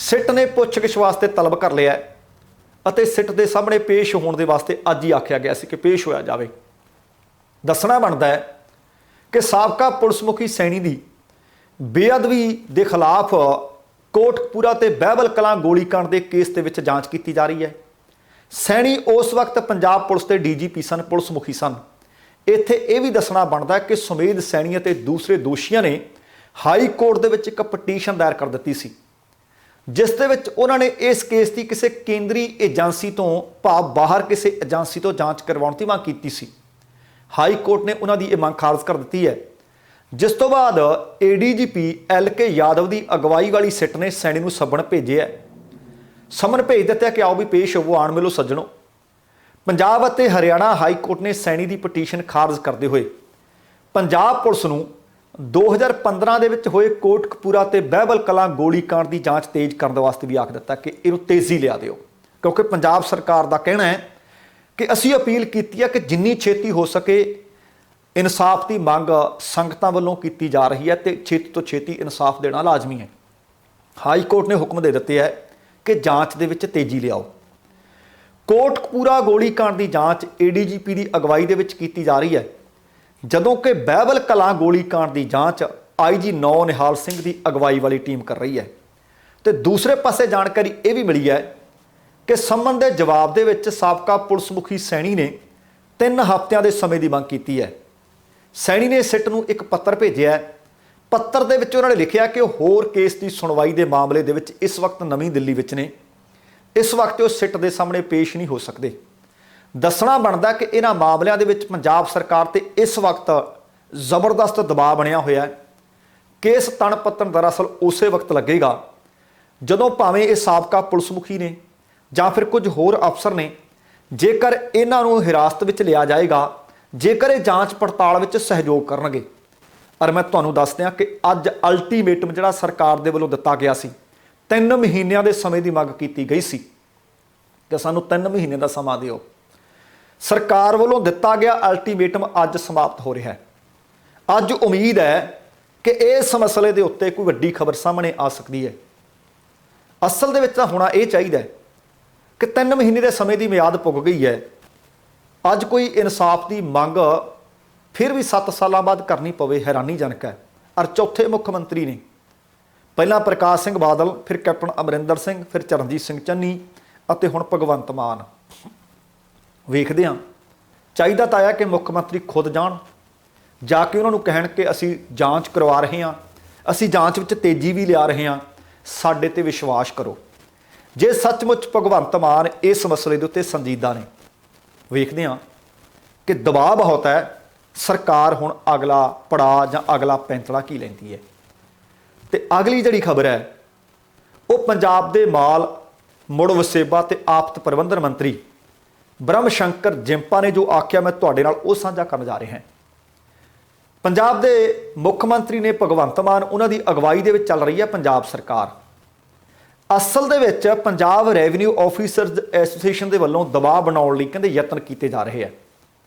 Speaker 1: सिट ने पुछगिछ वास्ते तलब कर लिया अते सिट के सामने पेश होने के वास्ते अज ही आख्या गया सी कि पेश होया जाए। दसना बनता है कि साबका पुलिस मुखी सैनी की बेअदबी के खिलाफ कोटकपूरा ते बहबल कलां गोलीकांड के केस के विच जांच की जा रही है। सैनी उस वक्त पंजाब पुलिस के DGP सन, पुलिस मुखी सन। इत्थे यह भी दसना बनता है कि सुमेध सैनी ते दूसरे दोषियों ने हाई कोर्ट के विच एक पटीशन दायर कर दी सी, ਜਿਸ ਦੇ ਵਿੱਚ ਉਹਨਾਂ ਨੇ ਇਸ ਕੇਸ ਦੀ ਕਿਸੇ ਕੇਂਦਰੀ ਏਜੰਸੀ ਤੋਂ ਭਾਵ ਬਾਹਰ ਕਿਸੇ ਏਜੰਸੀ ਤੋਂ ਜਾਂਚ ਕਰਵਾਉਣ ਦੀ ਮੰਗ ਕੀਤੀ ਸੀ। ਹਾਈ ਕੋਰਟ ਨੇ ਉਹਨਾਂ ਦੀ ਇਹ ਮੰਗ ਖਾਰਜ ਕਰ ਦਿੱਤੀ ਹੈ, ਜਿਸ ਤੋਂ ਬਾਅਦ ਏਡੀਜੀਪੀ LK ਯਾਦਵ ਦੀ ਅਗਵਾਈ ਵਾਲੀ ਸਿੱਟ ਨੇ ਸੈਣੀ ਨੂੰ ਸੱਦਣ ਭੇਜਿਆ। ਸਮਨ ਭੇਜ ਦਿੱਤਾ ਕਿ ਆਓ ਵੀ ਪੇਸ਼ ਹੋਵੋ, ਆਣ ਮਿਲੋ ਸੱਜਣੋ। ਪੰਜਾਬ ਅਤੇ ਹਰਿਆਣਾ ਹਾਈ ਕੋਰਟ ਨੇ ਸੈਣੀ ਦੀ ਪਟੀਸ਼ਨ ਖਾਰਜ ਕਰਦੇ ਹੋਏ ਪੰਜਾਬ ਪੁਲਿਸ ਨੂੰ 2015 ਦੇ ਵਿੱਚ ਹੋਏ ਕੋਟਕਪੂਰਾ ਤੇ ਬਹਿਬਲ ਕਲਾਂ ਗੋਲੀकांड ਦੀ ਜਾਂਚ ਤੇਜ਼ ਕਰਨ ਵਾਸਤੇ ਵੀ ਆਖ ਦਿੱਤਾ ਕਿ ਇਹਨੂੰ ਤੇਜ਼ੀ ਲਿਆ ਦਿਓ, ਕਿਉਂਕਿ ਪੰਜਾਬ ਸਰਕਾਰ ਦਾ ਕਹਿਣਾ ਹੈ ਕਿ ਅਸੀਂ ਅਪੀਲ ਕੀਤੀ ਹੈ ਕਿ ਜਿੰਨੀ ਛੇਤੀ ਹੋ ਸਕੇ ਇਨਸਾਫ ਦੀ ਮੰਗ ਸੰਗਤਾਂ ਵੱਲੋਂ ਕੀਤੀ ਜਾ ਰਹੀ ਹੈ ਤੇ ਛੇਤੀ ਤੋਂ ਛੇਤੀ ਇਨਸਾਫ ਦੇਣਾ ਲਾਜ਼ਮੀ ਹੈ। ਹਾਈ ਕੋਰਟ ਨੇ ਹੁਕਮ ਦੇ ਦਿੱਤੇ ਹੈ ਕਿ ਜਾਂਚ ਦੇ ਵਿੱਚ ਤੇਜ਼ੀ ਲਿਆਓ। ਕੋਟਕਪੂਰਾ ਗੋਲੀकांड ਦੀ ਜਾਂਚ ADGP ਦੀ ਅਗਵਾਈ ਦੇ ਵਿੱਚ ਕੀਤੀ ਜਾ ਰਹੀ ਹੈ, ਜਦੋਂ ਕਿ ਬਹਿਬਲ ਕਲਾਂ ਗੋਲੀकांड ਦੀ ਜਾਂਚ IG ਨੌ ਨਿਹਾਲ ਸਿੰਘ ਦੀ ਅਗਵਾਈ ਵਾਲੀ ਟੀਮ ਕਰ ਰਹੀ ਹੈ। ਤੇ ਦੂਸਰੇ ਪਾਸੇ ਜਾਣਕਾਰੀ ਇਹ ਵੀ ਮਿਲੀ ਹੈ ਕਿ ਸੰਮਨ ਦੇ ਜਵਾਬ ਦੇ ਵਿੱਚ ਸਾਬਕਾ ਪੁਲਿਸ ਮੁਖੀ ਸੈਣੀ ਨੇ 3 ਹਫ਼ਤਿਆਂ ਦੇ ਸਮੇਂ ਦੀ ਮੰਗ ਕੀਤੀ ਹੈ। ਸੈਣੀ ਨੇ ਸਿੱਟ ਨੂੰ ਇੱਕ ਪੱਤਰ ਭੇਜਿਆ। ਪੱਤਰ ਦੇ ਵਿੱਚ ਉਹਨਾਂ ਨੇ ਲਿਖਿਆ ਕਿ ਉਹ ਹੋਰ ਕੇਸ ਦੀ ਸੁਣਵਾਈ ਦੇ ਮਾਮਲੇ ਦੇ ਵਿੱਚ ਇਸ ਵਕਤ ਨਵੀਂ ਦਿੱਲੀ ਵਿੱਚ ਨੇ, ਇਸ ਵਕਤ ਉਹ ਸਿੱਟ ਦੇ ਸਾਹਮਣੇ ਪੇਸ਼ ਨਹੀਂ ਹੋ ਸਕਦੇ। ਦੱਸਣਾ ਬਣਦਾ ਕਿ ਇਹਨਾਂ ਮਾਮਲਿਆਂ ਦੇ ਵਿੱਚ ਪੰਜਾਬ ਸਰਕਾਰ ਤੇ ਇਸ ਵਕਤ ਜ਼ਬਰਦਸਤ ਦਬਾਅ ਬਣਿਆ ਹੋਇਆ ਹੈ। ਕੇਸ ਤਣ ਪੱਤਣ ਦਰਅਸਲ ਉਸੇ ਵਕਤ ਲੱਗੇਗਾ ਜਦੋਂ ਭਾਵੇਂ ਇਹ ਸਾਬਕਾ ਪੁਲਿਸ ਮੁਖੀ ਨੇ ਜਾਂ ਫਿਰ ਕੁਝ ਹੋਰ ਅਫਸਰ ਨੇ, ਜੇਕਰ ਇਹਨਾਂ ਨੂੰ ਹਿਰਾਸਤ ਵਿੱਚ ਲਿਆ ਜਾਏਗਾ, ਜੇਕਰ ਇਹ ਜਾਂਚ ਪੜਤਾਲ ਵਿੱਚ ਸਹਿਯੋਗ ਕਰਨਗੇ। ਪਰ ਮੈਂ ਤੁਹਾਨੂੰ ਦੱਸ ਦਿਆਂ ਕਿ ਅੱਜ ਅਲਟੀਮੇਟਮ ਜਿਹੜਾ ਸਰਕਾਰ ਦੇ ਵੱਲੋਂ ਦਿੱਤਾ ਗਿਆ ਸੀ, 3 ਮਹੀਨਿਆਂ ਦੇ ਸਮੇਂ ਦੀ ਮੰਗ ਕੀਤੀ ਗਈ ਸੀ ਕਿ ਸਾਨੂੰ 3 ਮਹੀਨੇ ਦਾ ਸਮਾਂ ਦਿਓ। ਸਰਕਾਰ ਵੱਲੋਂ ਦਿੱਤਾ ਗਿਆ ਅਲਟੀਮੇਟਮ ਅੱਜ ਸਮਾਪਤ ਹੋ ਰਿਹਾ ਹੈ। ਅੱਜ ਉਮੀਦ ਹੈ ਕਿ ਇਸ ਮਸਲੇ ਦੇ ਉੱਤੇ ਕੋਈ ਵੱਡੀ ਖਬਰ ਸਾਹਮਣੇ ਆ ਸਕਦੀ ਹੈ। ਅਸਲ ਦੇ ਵਿੱਚ ਤਾਂ ਹੋਣਾ ਇਹ ਚਾਹੀਦਾ ਹੈ ਕਿ 3 ਮਹੀਨੇ ਦੇ ਸਮੇਂ ਦੀ ਮਿਆਦ ਪੁੱਗ ਗਈ ਹੈ। ਅੱਜ ਕੋਈ ਇਨਸਾਫ ਦੀ ਮੰਗ ਫਿਰ ਵੀ 7 ਸਾਲਾਂ ਬਾਅਦ ਕਰਨੀ ਪਵੇ, ਹੈਰਾਨੀਜਨਕ ਹੈ। ਔਰ ਚੌਥੇ ਮੁੱਖ ਮੰਤਰੀ ਨੇ, ਪਹਿਲਾਂ ਪ੍ਰਕਾਸ਼ ਸਿੰਘ ਬਾਦਲ, ਫਿਰ ਕੈਪਟਨ ਅਮਰਿੰਦਰ ਸਿੰਘ, ਫਿਰ ਚਰਨਜੀਤ ਸਿੰਘ ਚੰਨੀ ਅਤੇ ਹੁਣ ਭਗਵੰਤ ਮਾਨ। ਵੇਖਦੇ ਹਾਂ, ਚਾਹੀਦਾ ਤਾਂ ਆਇਆ ਕਿ ਮੁੱਖ ਮੰਤਰੀ ਖੁਦ ਜਾਣ, ਜਾ ਕੇ ਉਹਨਾਂ ਨੂੰ ਕਹਿਣ ਕਿ ਅਸੀਂ ਜਾਂਚ ਕਰਵਾ ਰਹੇ ਹਾਂ, ਅਸੀਂ ਜਾਂਚ ਵਿੱਚ ਤੇਜ਼ੀ ਵੀ ਲਿਆ ਰਹੇ ਹਾਂ, ਸਾਡੇ ਤੇ ਵਿਸ਼ਵਾਸ ਕਰੋ। ਜੇ ਸੱਚਮੁੱਚ ਭਗਵੰਤ ਮਾਨ ਇਸ ਮਸਲੇ ਦੇ ਉੱਤੇ ਸੰਜੀਦਾ ਨੇ। ਵੇਖਦੇ ਹਾਂ ਕਿ ਦਬਾਅ ਬਹੁਤ ਹੈ, ਸਰਕਾਰ ਹੁਣ ਅਗਲਾ ਪੜਾਅ ਜਾਂ ਅਗਲਾ ਪੈਂਤੜਾ ਕੀ ਲੈਂਦੀ ਹੈ। ਤੇ ਅਗਲੀ ਜਿਹੜੀ ਖਬਰ ਹੈ ਉਹ ਪੰਜਾਬ ਦੇ ਮਾਲ ਮੁੜ ਵਸੇਬਾ ਤੇ ਆਫਤ ਪ੍ਰਬੰਧਨ ਮੰਤਰੀ ਬ੍ਰਹਮ ਸ਼ੰਕਰ ਜਿੰਪਾ ਨੇ ਜੋ ਆਖਿਆ, ਮੈਂ ਤੁਹਾਡੇ ਨਾਲ ਉਹ ਸਾਂਝਾ ਕਰਨ ਜਾ ਰਿਹਾ ਹਾਂ। ਪੰਜਾਬ ਦੇ ਮੁੱਖ ਮੰਤਰੀ ਨੇ ਭਗਵੰਤ ਮਾਨ, ਉਹਨਾਂ ਦੀ ਅਗਵਾਈ ਦੇ ਵਿੱਚ ਚੱਲ ਰਹੀ ਹੈ ਪੰਜਾਬ ਸਰਕਾਰ। ਅਸਲ ਦੇ ਵਿੱਚ ਪੰਜਾਬ ਰੈਵਨਿਊ ਆਫੀਸਰਜ਼ ਐਸੋਸੀਏਸ਼ਨ ਦੇ ਵੱਲੋਂ ਦਬਾਅ ਬਣਾਉਣ ਲਈ ਕਹਿੰਦੇ ਯਤਨ ਕੀਤੇ ਜਾ ਰਹੇ ਆ,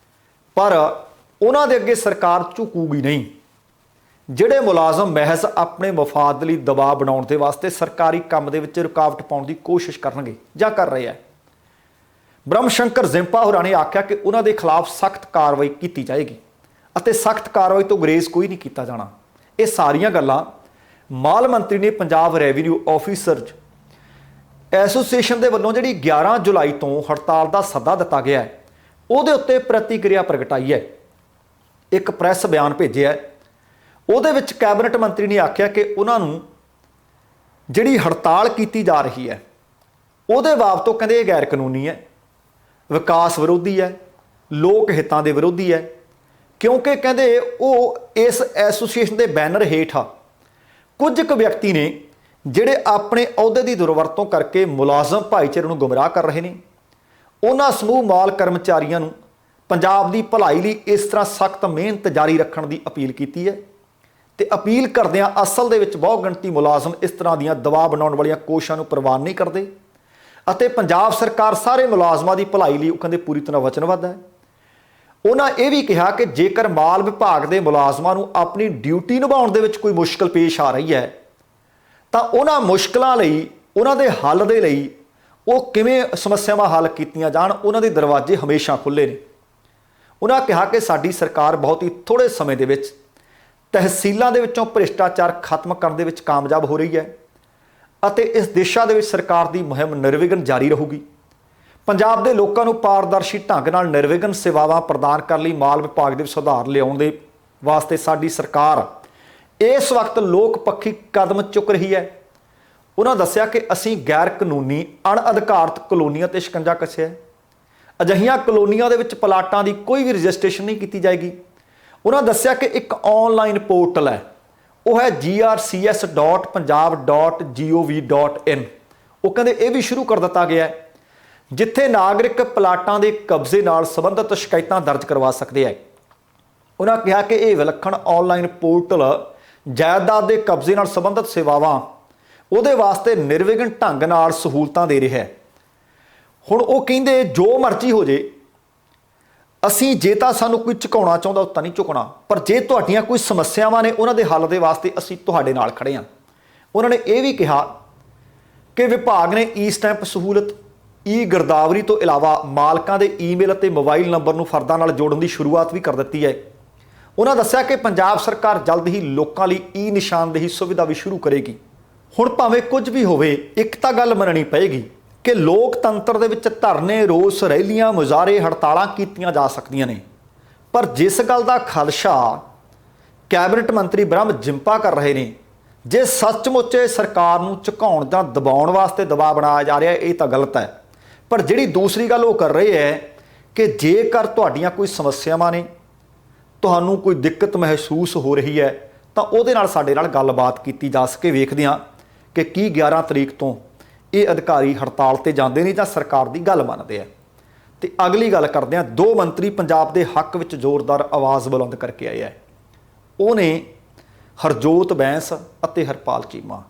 Speaker 1: ਪਰ ਉਹਨਾਂ ਦੇ ਅੱਗੇ ਸਰਕਾਰ ਝੁਕੂਗੀ ਨਹੀਂ। ਜਿਹੜੇ ਮੁਲਾਜ਼ਮ ਮਹਿਜ਼ ਆਪਣੇ ਮਫਾਦ ਲਈ ਦਬਾਅ ਬਣਾਉਣ ਦੇ ਵਾਸਤੇ ਸਰਕਾਰੀ ਕੰਮ ਦੇ ਵਿੱਚ ਰੁਕਾਵਟ ਪਾਉਣ ਦੀ ਕੋਸ਼ਿਸ਼ ਕਰਨਗੇ ਜਾਂ ਕਰ ਰਹੇ ਆ, ਬ੍ਰਹਮ ਸ਼ੰਕਰ ਜਿੰਪਾ ਹੋਰਾਂ ਨੇ ਆਖਿਆ ਕਿ ਉਹਨਾਂ ਦੇ ਖਿਲਾਫ ਸਖਤ ਕਾਰਵਾਈ ਕੀਤੀ ਜਾਏਗੀ ਅਤੇ ਸਖਤ ਕਾਰਵਾਈ ਤੋਂ ਗੁਰੇਜ਼ ਕੋਈ ਨਹੀਂ ਕੀਤਾ ਜਾਣਾ। ਇਹ ਸਾਰੀਆਂ ਗੱਲਾਂ ਮਾਲ ਮੰਤਰੀ ਨੇ ਪੰਜਾਬ ਰੈਵਨਿਊ ਆਫੀਸਰਜ਼ ਐਸੋਸੀਏਸ਼ਨ ਦੇ ਵੱਲੋਂ ਜਿਹੜੀ 11 ਜੁਲਾਈ ਤੋਂ ਹੜਤਾਲ ਦਾ ਸੱਦਾ ਦਿੱਤਾ ਗਿਆ ਹੈ, ਉਹਦੇ ਉੱਤੇ ਪ੍ਰਤੀਕਿਰਿਆ ਪ੍ਰਗਟਾਈ ਹੈ। ਇੱਕ ਪ੍ਰੈਸ ਬਿਆਨ ਭੇਜਿਆ, ਉਹਦੇ ਵਿੱਚ ਕੈਬਨਿਟ ਮੰਤਰੀ ਨੇ ਆਖਿਆ ਕਿ ਉਹਨਾਂ ਨੂੰ ਜਿਹੜੀ ਹੜਤਾਲ ਕੀਤੀ ਜਾ ਰਹੀ ਹੈ ਉਹਦੇ ਬਾਬਤੋਂ ਕਹਿੰਦੇ ਇਹ ਗੈਰ ਕਾਨੂੰਨੀ ਹੈ, ਵਿਕਾਸ ਵਿਰੋਧੀ ਹੈ, ਲੋਕ ਹਿੱਤਾਂ ਦੇ ਵਿਰੋਧੀ ਹੈ, ਕਿਉਂਕਿ ਕਹਿੰਦੇ ਉਹ ਇਸ ਐਸੋਸੀਏਸ਼ਨ ਦੇ ਬੈਨਰ ਹੇਠ ਆ ਕੁਝ ਕੁ ਵਿਅਕਤੀ ਨੇ ਜਿਹੜੇ ਆਪਣੇ ਅਹੁਦੇ ਦੀ ਦੁਰਵਰਤੋਂ ਕਰਕੇ ਮੁਲਾਜ਼ਮ ਭਾਈਚਾਰੇ ਨੂੰ ਗੁੰਮਰਾਹ ਕਰ ਰਹੇ ਨੇ। ਉਹਨਾਂ ਸਮੂਹ ਮਾਲ ਕਰਮਚਾਰੀਆਂ ਨੂੰ ਪੰਜਾਬ ਦੀ ਭਲਾਈ ਲਈ ਇਸ ਤਰ੍ਹਾਂ ਸਖਤ ਮਿਹਨਤ ਜਾਰੀ ਰੱਖਣ ਦੀ ਅਪੀਲ ਕੀਤੀ ਹੈ। ਤੇ ਅਪੀਲ ਕਰਦਿਆਂ ਅਸਲ ਦੇ ਵਿੱਚ ਬਹੁ ਗਿਣਤੀ ਮੁਲਾਜ਼ਮ ਇਸ ਤਰ੍ਹਾਂ ਦੀਆਂ ਦਬਾਅ ਬਣਾਉਣ ਵਾਲੀਆਂ ਕੋਸ਼ਿਸ਼ਾਂ ਨੂੰ ਪ੍ਰਵਾਨ ਨਹੀਂ ਕਰਦੇ ਅਤੇ ਪੰਜਾਬ ਸਰਕਾਰ ਸਾਰੇ ਮੁਲਾਜ਼ਮਾਂ ਦੀ ਭਲਾਈ ਲਈ ਉਹ ਕਹਿੰਦੇ ਪੂਰੀ ਤਰ੍ਹਾਂ ਵਚਨਬੱਧ ਹੈ। ਉਹਨਾਂ ਇਹ ਵੀ ਕਿਹਾ ਕਿ ਜੇਕਰ ਮਾਲ ਵਿਭਾਗ ਦੇ ਮੁਲਾਜ਼ਮਾਂ ਨੂੰ ਆਪਣੀ ਡਿਊਟੀ ਨਿਭਾਉਣ ਦੇ ਵਿੱਚ ਕੋਈ ਮੁਸ਼ਕਲ ਪੇਸ਼ ਆ ਰਹੀ ਹੈ ਤਾਂ ਉਹਨਾਂ ਮੁਸ਼ਕਲਾਂ ਲਈ, ਉਹਨਾਂ ਦੇ ਹੱਲ ਦੇ ਲਈ ਉਹ ਕਿਵੇਂ ਸਮੱਸਿਆਵਾਂ ਹੱਲ ਕੀਤੀਆਂ ਜਾਣ, ਉਹਨਾਂ ਦੇ ਦਰਵਾਜ਼ੇ ਹਮੇਸ਼ਾ ਖੁੱਲ੍ਹੇ ਨੇ। ਉਹਨਾਂ ਕਿਹਾ ਕਿ ਸਾਡੀ ਸਰਕਾਰ ਬਹੁਤ ਹੀ ਥੋੜ੍ਹੇ ਸਮੇਂ ਦੇ ਵਿੱਚ ਤਹਿਸੀਲਾਂ ਦੇ ਵਿੱਚੋਂ ਭ੍ਰਿਸ਼ਟਾਚਾਰ ਖਤਮ ਕਰਨ ਦੇ ਵਿੱਚ ਕਾਮਯਾਬ ਹੋ ਰਹੀ ਹੈ ਅਤੇ ਇਸ ਦਿਸ਼ਾ ਦੇ ਵਿੱਚ ਸਰਕਾਰ ਦੀ ਮੁਹਿੰਮ ਨਿਰਵਿਘਨ ਜਾਰੀ ਰਹੂਗੀ। ਪੰਜਾਬ ਦੇ ਲੋਕਾਂ ਨੂੰ ਪਾਰਦਰਸ਼ੀ ਢੰਗ ਨਾਲ ਨਿਰਵਿਘਨ ਸੇਵਾਵਾਂ ਪ੍ਰਦਾਨ ਕਰਨ ਲਈ ਮਾਲ ਵਿਭਾਗ ਦੇ ਸੁਧਾਰ ਲਿਆਉਣ ਦੇ ਵਾਸਤੇ ਸਾਡੀ ਸਰਕਾਰ ਇਸ ਵਕਤ ਲੋਕ ਪੱਖੀ ਕਦਮ ਚੁੱਕ ਰਹੀ ਹੈ। ਉਹਨਾਂ ਦੱਸਿਆ ਕਿ ਅਸੀਂ ਗੈਰ ਕਾਨੂੰਨੀ ਅਣਅਧਿਕਾਰਤ ਕਲੋਨੀਆਂ ਤੇ ਸ਼ਿਕੰਜਾ ਕੱਸਿਆ ਹੈ। ਅਜਿਹੀਆਂ ਕਲੋਨੀਆਂ ਦੇ ਵਿੱਚ ਪਲਾਟਾਂ ਦੀ ਕੋਈ ਵੀ ਰਜਿਸਟ੍ਰੇਸ਼ਨ ਨਹੀਂ ਕੀਤੀ ਜਾਏਗੀ। ਉਹਨਾਂ ਦੱਸਿਆ ਕਿ ਇੱਕ ਆਨਲਾਈਨ ਪੋਰਟਲ ਹੈ, ਉਹ ਹੈ grcs.punjab.gov.in। ਉਹ ਕਹਿੰਦੇ ਇਹ ਵੀ ਸ਼ੁਰੂ ਕਰ ਦਿੱਤਾ ਗਿਆ ਹੈ, ਜਿੱਥੇ ਨਾਗਰਿਕ ਪਲਾਟਾਂ ਦੇ ਕਬਜ਼ੇ ਨਾਲ ਸੰਬੰਧਿਤ ਸ਼ਿਕਾਇਤਾਂ ਦਰਜ ਕਰਵਾ ਸਕਦੇ ਹੈ। ਉਹਨਾਂ ਕਿਹਾ ਕਿ ਇਹ ਵਿਲੱਖਣ ਆਨਲਾਈਨ ਪੋਰਟਲ ਜਾਇਦਾਦ ਦੇ ਕਬਜ਼ੇ ਨਾਲ ਸੰਬੰਧਿਤ ਸੇਵਾਵਾਂ ਉਹਦੇ ਵਾਸਤੇ ਨਿਰਵਿਘਨ ਢੰਗ ਨਾਲ ਸਹੂਲਤਾਂ ਦੇ ਰਿਹਾ ਹੈ। ਹੁਣ ਉਹ ਕਹਿੰਦੇ ਜੋ ਮਰਜ਼ੀ ਹੋ ਜੇ, ਅਸੀਂ ਜੇ ਤਾਂ ਸਾਨੂੰ ਕੋਈ ਝੁਕਾਉਣਾ ਚਾਹੁੰਦਾ ਤਾਂ ਨਹੀਂ ਝੁਕਣਾ, ਪਰ ਜੇ ਤੁਹਾਡੀਆਂ ਕੋਈ ਸਮੱਸਿਆਵਾਂ ਨੇ ਉਹਨਾਂ ਦੇ ਹੱਲ ਦੇ ਵਾਸਤੇ ਅਸੀਂ ਤੁਹਾਡੇ ਨਾਲ ਖੜੇ ਹਾਂ। ਉਹਨਾਂ ਨੇ ਇਹ ਵੀ ਕਿਹਾ ਕਿ ਵਿਭਾਗ ਨੇ ਈ ਸਟੈਂਪ ਸਹੂਲਤ, ਈ ਗਿਰਦਾਵਰੀ ਤੋਂ ਇਲਾਵਾ ਮਾਲਕਾਂ ਦੇ ਈਮੇਲ ਅਤੇ ਮੋਬਾਈਲ ਨੰਬਰ ਨੂੰ ਫਰਦਾਂ ਨਾਲ ਜੋੜਨ ਦੀ ਸ਼ੁਰੂਆਤ ਵੀ ਕਰ ਦਿੱਤੀ ਹੈ। ਉਹਨਾਂ ਦੱਸਿਆ ਕਿ ਪੰਜਾਬ ਸਰਕਾਰ ਜਲਦ ਹੀ ਲੋਕਾਂ ਲਈ ਈ ਨਿਸ਼ਾਨਦੇਹੀ ਸੁਵਿਧਾ ਵੀ ਸ਼ੁਰੂ ਕਰੇਗੀ। ਹੁਣ ਭਾਵੇਂ ਕੁਝ ਵੀ ਹੋਵੇ, ਇੱਕ ਤਾਂ ਗੱਲ ਮੰਨਣੀ ਪਏਗੀ ਕਿ ਲੋਕਤੰਤਰ ਦੇ ਵਿੱਚ ਧਰਨੇ, ਰੋਸ ਰੈਲੀਆਂ, ਮੁਜ਼ਾਹਰੇ, ਹੜਤਾਲਾਂ ਕੀਤੀਆਂ ਜਾ ਸਕਦੀਆਂ ਨੇ, ਪਰ ਜਿਸ ਗੱਲ ਦਾ ਖਦਸ਼ਾ ਕੈਬਨਿਟ ਮੰਤਰੀ ਬ੍ਰਹਮ ਜਿੰਪਾ ਕਰ ਰਹੇ ਨੇ, ਜੇ ਸੱਚਮੁੱਚ ਸਰਕਾਰ ਨੂੰ ਝੁਕਾਉਣ ਜਾਂ ਦਬਾਉਣ ਵਾਸਤੇ ਦਬਾਅ ਬਣਾਇਆ ਜਾ ਰਿਹਾ, ਇਹ ਤਾਂ ਗਲਤ ਹੈ। ਪਰ ਜਿਹੜੀ ਦੂਸਰੀ ਗੱਲ ਉਹ ਕਰ ਰਹੇ ਹੈ ਕਿ ਜੇਕਰ ਤੁਹਾਡੀਆਂ ਕੋਈ ਸਮੱਸਿਆਵਾਂ ਨੇ, ਤੁਹਾਨੂੰ ਕੋਈ ਦਿੱਕਤ ਮਹਿਸੂਸ ਹੋ ਰਹੀ ਹੈ, ਤਾਂ ਉਹਦੇ ਨਾਲ ਸਾਡੇ ਨਾਲ ਗੱਲਬਾਤ ਕੀਤੀ ਜਾ ਸਕੇ। ਵੇਖਦੇ ਹਾਂ ਕਿ ਕੀ 11 ਤਰੀਕ ਤੋਂ ਇਹ ਅਧਿਕਾਰੀ ਹੜਤਾਲ ਤੇ ਜਾਂਦੇ ਨੇ ਜਾਂ ਸਰਕਾਰ ਦੀ ਗੱਲ ਮੰਨਦੇ ਆ। ਤੇ ਅਗਲੀ ਗੱਲ ਕਰਦੇ ਹਾਂ, ਦੋ ਮੰਤਰੀ ਪੰਜਾਬ ਦੇ ਹੱਕ ਵਿੱਚ ਜ਼ੋਰਦਾਰ ਆਵਾਜ਼ ਬੁਲੰਦ ਕਰਕੇ ਆਏ ਹੈ। ਉਹ ਨੇ ਹਰਜੋਤ ਬੈਂਸ ਅਤੇ ਹਰਪਾਲ ਚੀਮਾ।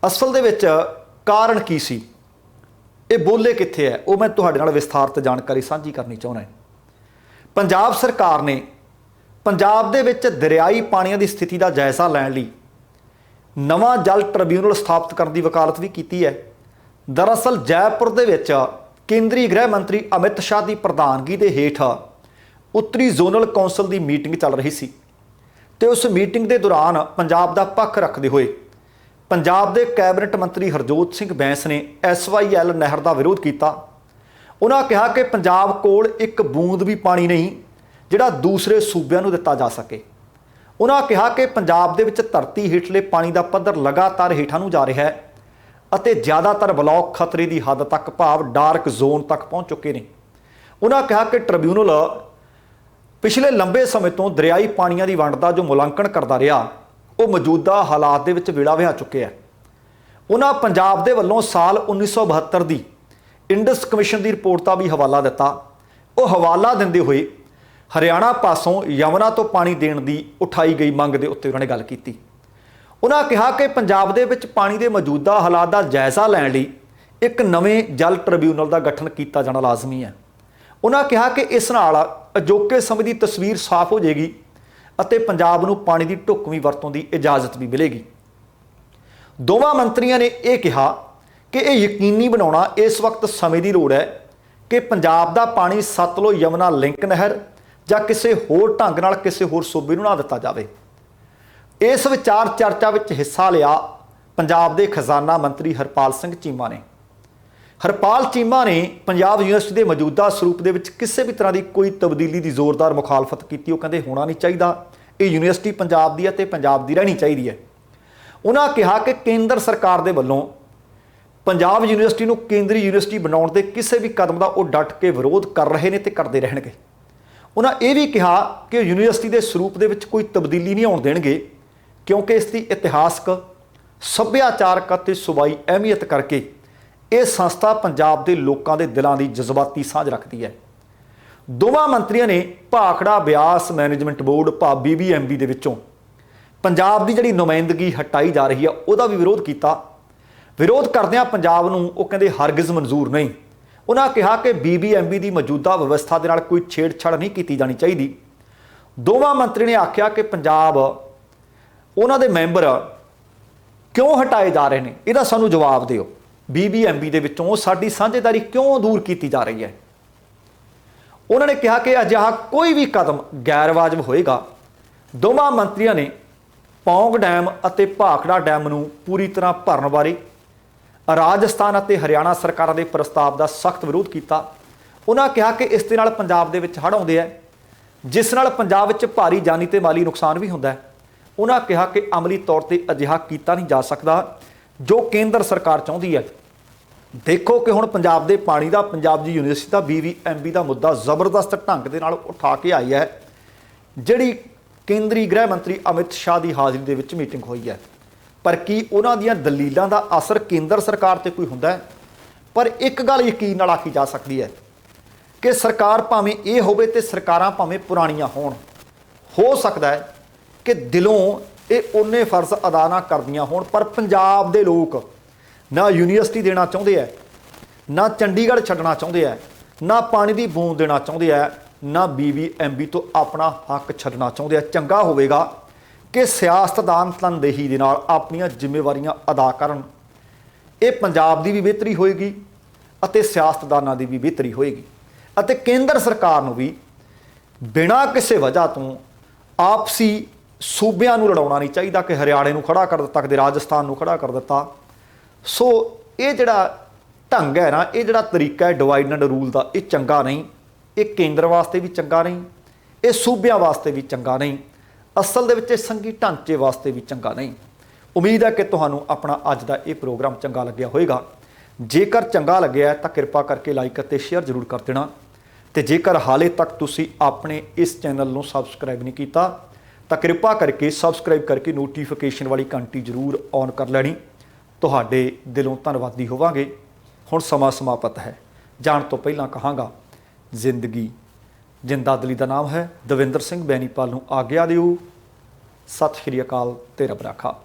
Speaker 1: ਅਸਲ ਦੇ ਵਿੱਚ ਕਾਰਨ ਕੀ ਸੀ, ਇਹ ਬੋਲੇ ਕਿੱਥੇ ਹੈ, ਉਹ ਮੈਂ ਤੁਹਾਡੇ ਨਾਲ ਵਿਸਥਾਰਤ ਜਾਣਕਾਰੀ ਸਾਂਝੀ ਕਰਨੀ ਚਾਹੁੰਦਾ। ਪੰਜਾਬ ਸਰਕਾਰ ਨੇ ਪੰਜਾਬ ਦੇ ਵਿੱਚ ਦਰਿਆਈ ਪਾਣੀਆਂ ਦੀ ਸਥਿਤੀ ਦਾ ਜਾਇਜ਼ਾ ਲੈਣ ਲਈ ਨਵਾਂ ਜਲ ਟ੍ਰਿਬਿਊਨਲ ਸਥਾਪਿਤ ਕਰਨ ਦੀ ਵਕਾਲਤ ਵੀ ਕੀਤੀ ਹੈ। ਦਰਅਸਲ ਜੈਪੁਰ ਦੇ ਵਿੱਚ ਕੇਂਦਰੀ ਗ੍ਰਹਿ ਮੰਤਰੀ ਅਮਿਤ ਸ਼ਾਹ ਦੀ ਪ੍ਰਧਾਨਗੀ ਦੇ ਹੇਠ ਉੱਤਰੀ ਜ਼ੋਨਲ ਕੌਂਸਲ ਦੀ ਮੀਟਿੰਗ ਚੱਲ ਰਹੀ ਸੀ ਤੇ ਉਸ ਮੀਟਿੰਗ ਦੇ ਦੌਰਾਨ ਪੰਜਾਬ ਦਾ ਪੱਖ ਰੱਖਦੇ ਹੋਏ ਪੰਜਾਬ ਦੇ ਕੈਬਨਿਟ ਮੰਤਰੀ ਹਰਜੋਤ ਸਿੰਘ ਬੈਂਸ ਨੇ SYL ਨਹਿਰ ਦਾ ਵਿਰੋਧ ਕੀਤਾ। ਉਹਨਾਂ ਕਿਹਾ ਕਿ ਪੰਜਾਬ ਕੋਲ ਇੱਕ ਬੂੰਦ ਵੀ ਪਾਣੀ ਨਹੀਂ ਜਿਹੜਾ ਦੂਸਰੇ ਸੂਬਿਆਂ ਨੂੰ ਦਿੱਤਾ ਜਾ ਸਕੇ। ਉਹਨਾਂ ਕਿਹਾ ਕਿ ਪੰਜਾਬ ਦੇ ਵਿੱਚ ਧਰਤੀ ਹੇਠਲੇ ਪਾਣੀ ਦਾ ਪੱਧਰ ਲਗਾਤਾਰ ਹੇਠਾਂ ਨੂੰ ਜਾ ਰਿਹਾ ਹੈ ਅਤੇ ਜ਼ਿਆਦਾਤਰ ਬਲਾਕ ਖਤਰੇ ਦੀ ਹੱਦ ਤੱਕ, ਭਾਵ ਡਾਰਕ ਜ਼ੋਨ ਤੱਕ ਪਹੁੰਚ ਚੁੱਕੇ ਨੇ। ਉਹਨਾਂ ਕਿਹਾ ਕਿ ਟ੍ਰਿਬਿਊਨਲ ਪਿਛਲੇ ਲੰਬੇ ਸਮੇਂ ਤੋਂ ਦਰਿਆਈ ਪਾਣੀਆਂ ਦੀ ਵੰਡ ਦਾ ਜੋ ਮੁਲਾਂਕਣ ਕਰਦਾ ਰਿਹਾ, ਉਹ ਮੌਜੂਦਾ ਹਾਲਾਤ ਦੇ ਵਿੱਚ ਵੇਲਾ ਵਿਹਾ ਚੁੱਕਿਆ। ਉਹਨਾਂ ਪੰਜਾਬ ਦੇ ਵੱਲੋਂ ਸਾਲ 1972 ਦੀ ਇੰਡਸ ਕਮਿਸ਼ਨ ਦੀ ਰਿਪੋਰਟ ਦਾ ਵੀ ਹਵਾਲਾ ਦਿੱਤਾ। ਉਹ ਹਵਾਲਾ ਦਿੰਦੇ ਹੋਏ ਹਰਿਆਣਾ ਪਾਸੋਂ ਯਮੁਨਾ ਤੋਂ ਪਾਣੀ ਦੇਣ ਦੀ ਉਠਾਈ ਗਈ ਮੰਗ ਦੇ ਉੱਤੇ ਉਹਨਾਂ ਨੇ ਗੱਲ ਕੀਤੀ। ਉਹਨਾਂ ਕਿਹਾ ਕਿ ਪੰਜਾਬ ਦੇ ਵਿੱਚ ਪਾਣੀ ਦੇ ਮੌਜੂਦਾ ਹਾਲਾਤ ਦਾ ਜਾਇਜ਼ਾ ਲੈਣ ਲਈ ਇੱਕ ਨਵੇਂ ਜਲ ਟ੍ਰਿਬਿਊਨਲ ਦਾ ਗਠਨ ਕੀਤਾ ਜਾਣਾ ਲਾਜ਼ਮੀ ਹੈ। ਉਹਨਾਂ ਕਿਹਾ ਕਿ ਇਸ ਨਾਲ ਅਜੋਕੇ ਸਮੇਂ ਦੀ ਤਸਵੀਰ ਸਾਫ਼ ਹੋ ਜਾਏਗੀ ਅਤੇ ਪੰਜਾਬ ਨੂੰ ਪਾਣੀ ਦੀ ਢੁਕਵੀਂ ਵਰਤੋਂ ਦੀ ਇਜਾਜ਼ਤ ਵੀ ਮਿਲੇਗੀ। ਦੋਵਾਂ ਮੰਤਰੀਆਂ ਨੇ ਇਹ ਕਿਹਾ ਕਿ ਇਹ ਯਕੀਨੀ ਬਣਾਉਣਾ ਇਸ ਵਕਤ ਸਮੇਂ ਦੀ ਲੋੜ ਹੈ ਕਿ ਪੰਜਾਬ ਦਾ ਪਾਣੀ ਸਤਲੁਜ ਯਮੁਨਾ ਲਿੰਕ ਨਹਿਰ ਜਾਂ ਕਿਸੇ ਹੋਰ ਢੰਗ ਨਾਲ ਕਿਸੇ ਹੋਰ ਸੂਬੇ ਨੂੰ ਨਾ ਦਿੱਤਾ ਜਾਵੇ। ਇਸ ਵਿਚਾਰ ਚਰਚਾ ਵਿੱਚ ਹਿੱਸਾ ਲਿਆ ਪੰਜਾਬ ਦੇ ਖਜ਼ਾਨਾ ਮੰਤਰੀ ਹਰਪਾਲ ਸਿੰਘ ਚੀਮਾ ਨੇ। ਹਰਪਾਲ ਚੀਮਾ ਨੇ ਪੰਜਾਬ ਯੂਨੀਵਰਸਿਟੀ ਦੇ ਮੌਜੂਦਾ ਸਰੂਪ ਦੇ ਵਿੱਚ ਕਿਸੇ ਵੀ ਤਰ੍ਹਾਂ ਦੀ ਕੋਈ ਤਬਦੀਲੀ ਦੀ ਜ਼ੋਰਦਾਰ ਮੁਖਾਲਫਤ ਕੀਤੀ। ਉਹ ਕਹਿੰਦੇ ਹੋਣਾ ਨਹੀਂ ਚਾਹੀਦਾ, ਇਹ ਯੂਨੀਵਰਸਿਟੀ ਪੰਜਾਬ ਦੀ ਹੈ ਤੇ ਪੰਜਾਬ ਦੀ ਰਹਿਣੀ ਚਾਹੀਦੀ ਹੈ। ਉਹਨਾਂ ਕਿਹਾ ਕਿ ਕੇਂਦਰ ਸਰਕਾਰ ਦੇ ਵੱਲੋਂ ਪੰਜਾਬ ਯੂਨੀਵਰਸਿਟੀ ਨੂੰ ਕੇਂਦਰੀ ਯੂਨੀਵਰਸਿਟੀ ਬਣਾਉਣ ਦੇ ਕਿਸੇ ਵੀ ਕਦਮ ਦਾ ਉਹ ਡਟ ਕੇ ਵਿਰੋਧ ਕਰ ਰਹੇ ਨੇ ਤੇ ਕਰਦੇ ਰਹਿਣਗੇ। ਉਹਨਾਂ ਇਹ ਵੀ ਕਿਹਾ ਕਿ ਯੂਨੀਵਰਸਿਟੀ ਦੇ ਸਰੂਪ ਦੇ ਵਿੱਚ ਕੋਈ ਤਬਦੀਲੀ ਨਹੀਂ ਆਉਣ ਦੇਣਗੇ, ਕਿਉਂਕਿ ਇਸ ਦੀ ਇਤਿਹਾਸਕ, ਸੱਭਿਆਚਾਰਕ ਅਤੇ ਸੂਬਾਈ ਅਹਿਮੀਅਤ ਕਰਕੇ ਇਹ ਸੰਸਥਾ ਪੰਜਾਬ ਦੇ ਲੋਕਾਂ ਦੇ ਦਿਲਾਂ ਦੀ ਜਜ਼ਬਾਤੀ ਸਾਂਝ ਰੱਖਦੀ ਹੈ। ਦੋਵਾਂ ਮੰਤਰੀਆਂ ਨੇ ਭਾਖੜਾ ਬਿਆਸ ਮੈਨੇਜਮੈਂਟ ਬੋਰਡ ਭਾਵ BBMB ਦੇ ਵਿੱਚੋਂ ਪੰਜਾਬ ਦੀ ਜਿਹੜੀ ਨੁਮਾਇੰਦਗੀ ਹਟਾਈ ਜਾ ਰਹੀ ਆ ਉਹਦਾ ਵੀ ਵਿਰੋਧ ਕੀਤਾ। ਵਿਰੋਧ ਕਰਦਿਆਂ ਪੰਜਾਬ ਨੂੰ ਉਹ ਕਹਿੰਦੇ ਹਰਗਿਜ਼ ਮਨਜ਼ੂਰ ਨਹੀਂ। ਉਹਨਾਂ ਕਿਹਾ ਕਿ BBMB ਦੀ ਮੌਜੂਦਾ ਵਿਵਸਥਾ ਦੇ ਨਾਲ ਕੋਈ ਛੇੜਛਾੜ ਨਹੀਂ ਕੀਤੀ ਜਾਣੀ ਚਾਹੀਦੀ। ਦੋਵਾਂ ਮੰਤਰੀ ਨੇ ਆਖਿਆ ਕਿ ਪੰਜਾਬ ਉਹਨਾਂ ਦੇ ਮੈਂਬਰ ਕਿਉਂ ਹਟਾਏ ਜਾ ਰਹੇ ਨੇ, ਇਹਦਾ ਸਾਨੂੰ ਜਵਾਬ ਦਿਓ। BBMB ਦੇ ਵਿੱਚੋਂ ਸਾਡੀ ਸਾਂਝੇਦਾਰੀ ਕਿਉਂ ਦੂਰ ਕੀਤੀ ਜਾ ਰਹੀ ਹੈ। ਉਹਨਾਂ ਨੇ ਕਿਹਾ ਕਿ ਅਜਿਹਾ ਕੋਈ ਵੀ ਕਦਮ ਗੈਰ ਵਾਜਬ ਹੋਏਗਾ। ਦੋਵਾਂ ਮੰਤਰੀਆਂ ਨੇ ਪੌਂਗ ਡੈਮ ਅਤੇ ਭਾਖੜਾ ਡੈਮ ਨੂੰ ਪੂਰੀ ਤਰ੍ਹਾਂ ਭਰਨ ਬਾਰੇ ਰਾਜਸਥਾਨ ਅਤੇ ਹਰਿਆਣਾ ਸਰਕਾਰਾਂ ਦੇ ਪ੍ਰਸਤਾਵ ਦਾ ਸਖਤ ਵਿਰੋਧ ਕੀਤਾ। ਉਹਨਾਂ ਕਿਹਾ ਕਿ ਇਸ ਦੇ ਨਾਲ ਪੰਜਾਬ ਦੇ ਵਿੱਚ ਹੜ੍ਹ ਆਉਂਦੇ ਹੈ, ਜਿਸ ਨਾਲ ਪੰਜਾਬ ਵਿੱਚ ਭਾਰੀ ਜਾਨੀ ਤੇ ਮਾਲੀ ਨੁਕਸਾਨ ਵੀ ਹੁੰਦਾ ਹੈ। ਉਹਨਾਂ ਕਿਹਾ ਕਿ ਅਮਲੀ ਤੌਰ ਤੇ ਅਜਿਹਾ ਕੀਤਾ ਨਹੀਂ ਜਾ ਸਕਦਾ जो केंद्र सरकार चाहती है। देखो कि हुण पंजाब दे पानी का, पंजाब दी यूनिवर्सिटी का BVMB का मुद्दा जबरदस्त ढंग के नाल उठा के आई है, जिहड़ी केंद्रीय गृह मंत्री अमित शाह की हाज़री दे विच मीटिंग हुई है। पर की उन्हां दीयां दलीलां दा असर केंद्र सरकार ते कोई हुंदा है? पर एक गल यकीन नाल आखी जा सकती है कि सरकार भावें ये होवे ते सरकारां भावें पुराणियां होण, हो सकता है कि दिलों ये उन्ने फर्ज अदा ना करदियां होण, पर पंजाब दे लोग ना यूनीवर्सिटी देना चाहुंदे है, ना चंडीगढ़ छड्डना चाहुंदे है, ना पानी की बूंद देना चाहुंदे है, ना BVMB तो अपना हक छड्डना चाहुंदे है। चंगा होवेगा कि सियासतदान तनदेही दे नाल अपनियां जिम्मेवारियां अदा करन। ये पंजाब की भी बेहतरी होएगी अते सियासतदानां की भी बेहतरी होएगी, अते केंद्र सरकार नूं भी बिना किसी वजह तो आपसी सूबियां नूं लड़ाउणा नहीं चाहिए कि हरियाणे नूं खड़ा कर दिता, कदे राजस्थान नूं खड़ा कर दिता। सो ये जिहड़ा ढंग है ना, ये जिहड़ा तरीका है डिवाइड एंड रूल का, ये चंगा नहीं, ये केंद्र वास्ते भी चंगा नहीं, ये सूबियां वास्ते भी चंगा नहीं, असल दे विच संघी ढांचे वास्ते भी चंगा नहीं। उम्मीद है कि तुहानूं अपना अज दा ये प्रोग्राम चंगा लग्या होएगा। जेकर चंगा लग्या है तो कृपा करके लाइक और शेयर जरूर कर देना, तो जेकर हाले तक तुसी अपने इस चैनल नूं सबसक्राइब नहीं किया तो कृपा करके सबसक्राइब करके नोटिफिकेशन वाली घंटी जरूर ऑन कर लैनी। तुहाडे दिलों धन्नवादी होवांगे। हुण समा समाप्त है, जाण तो पहलां कहांगा जिंदगी जिंदा दिली का नाम है। दविंदर सिंह बैनीपाल नूं आग्या दिओ। सत श्री अकाल ते रब राखा।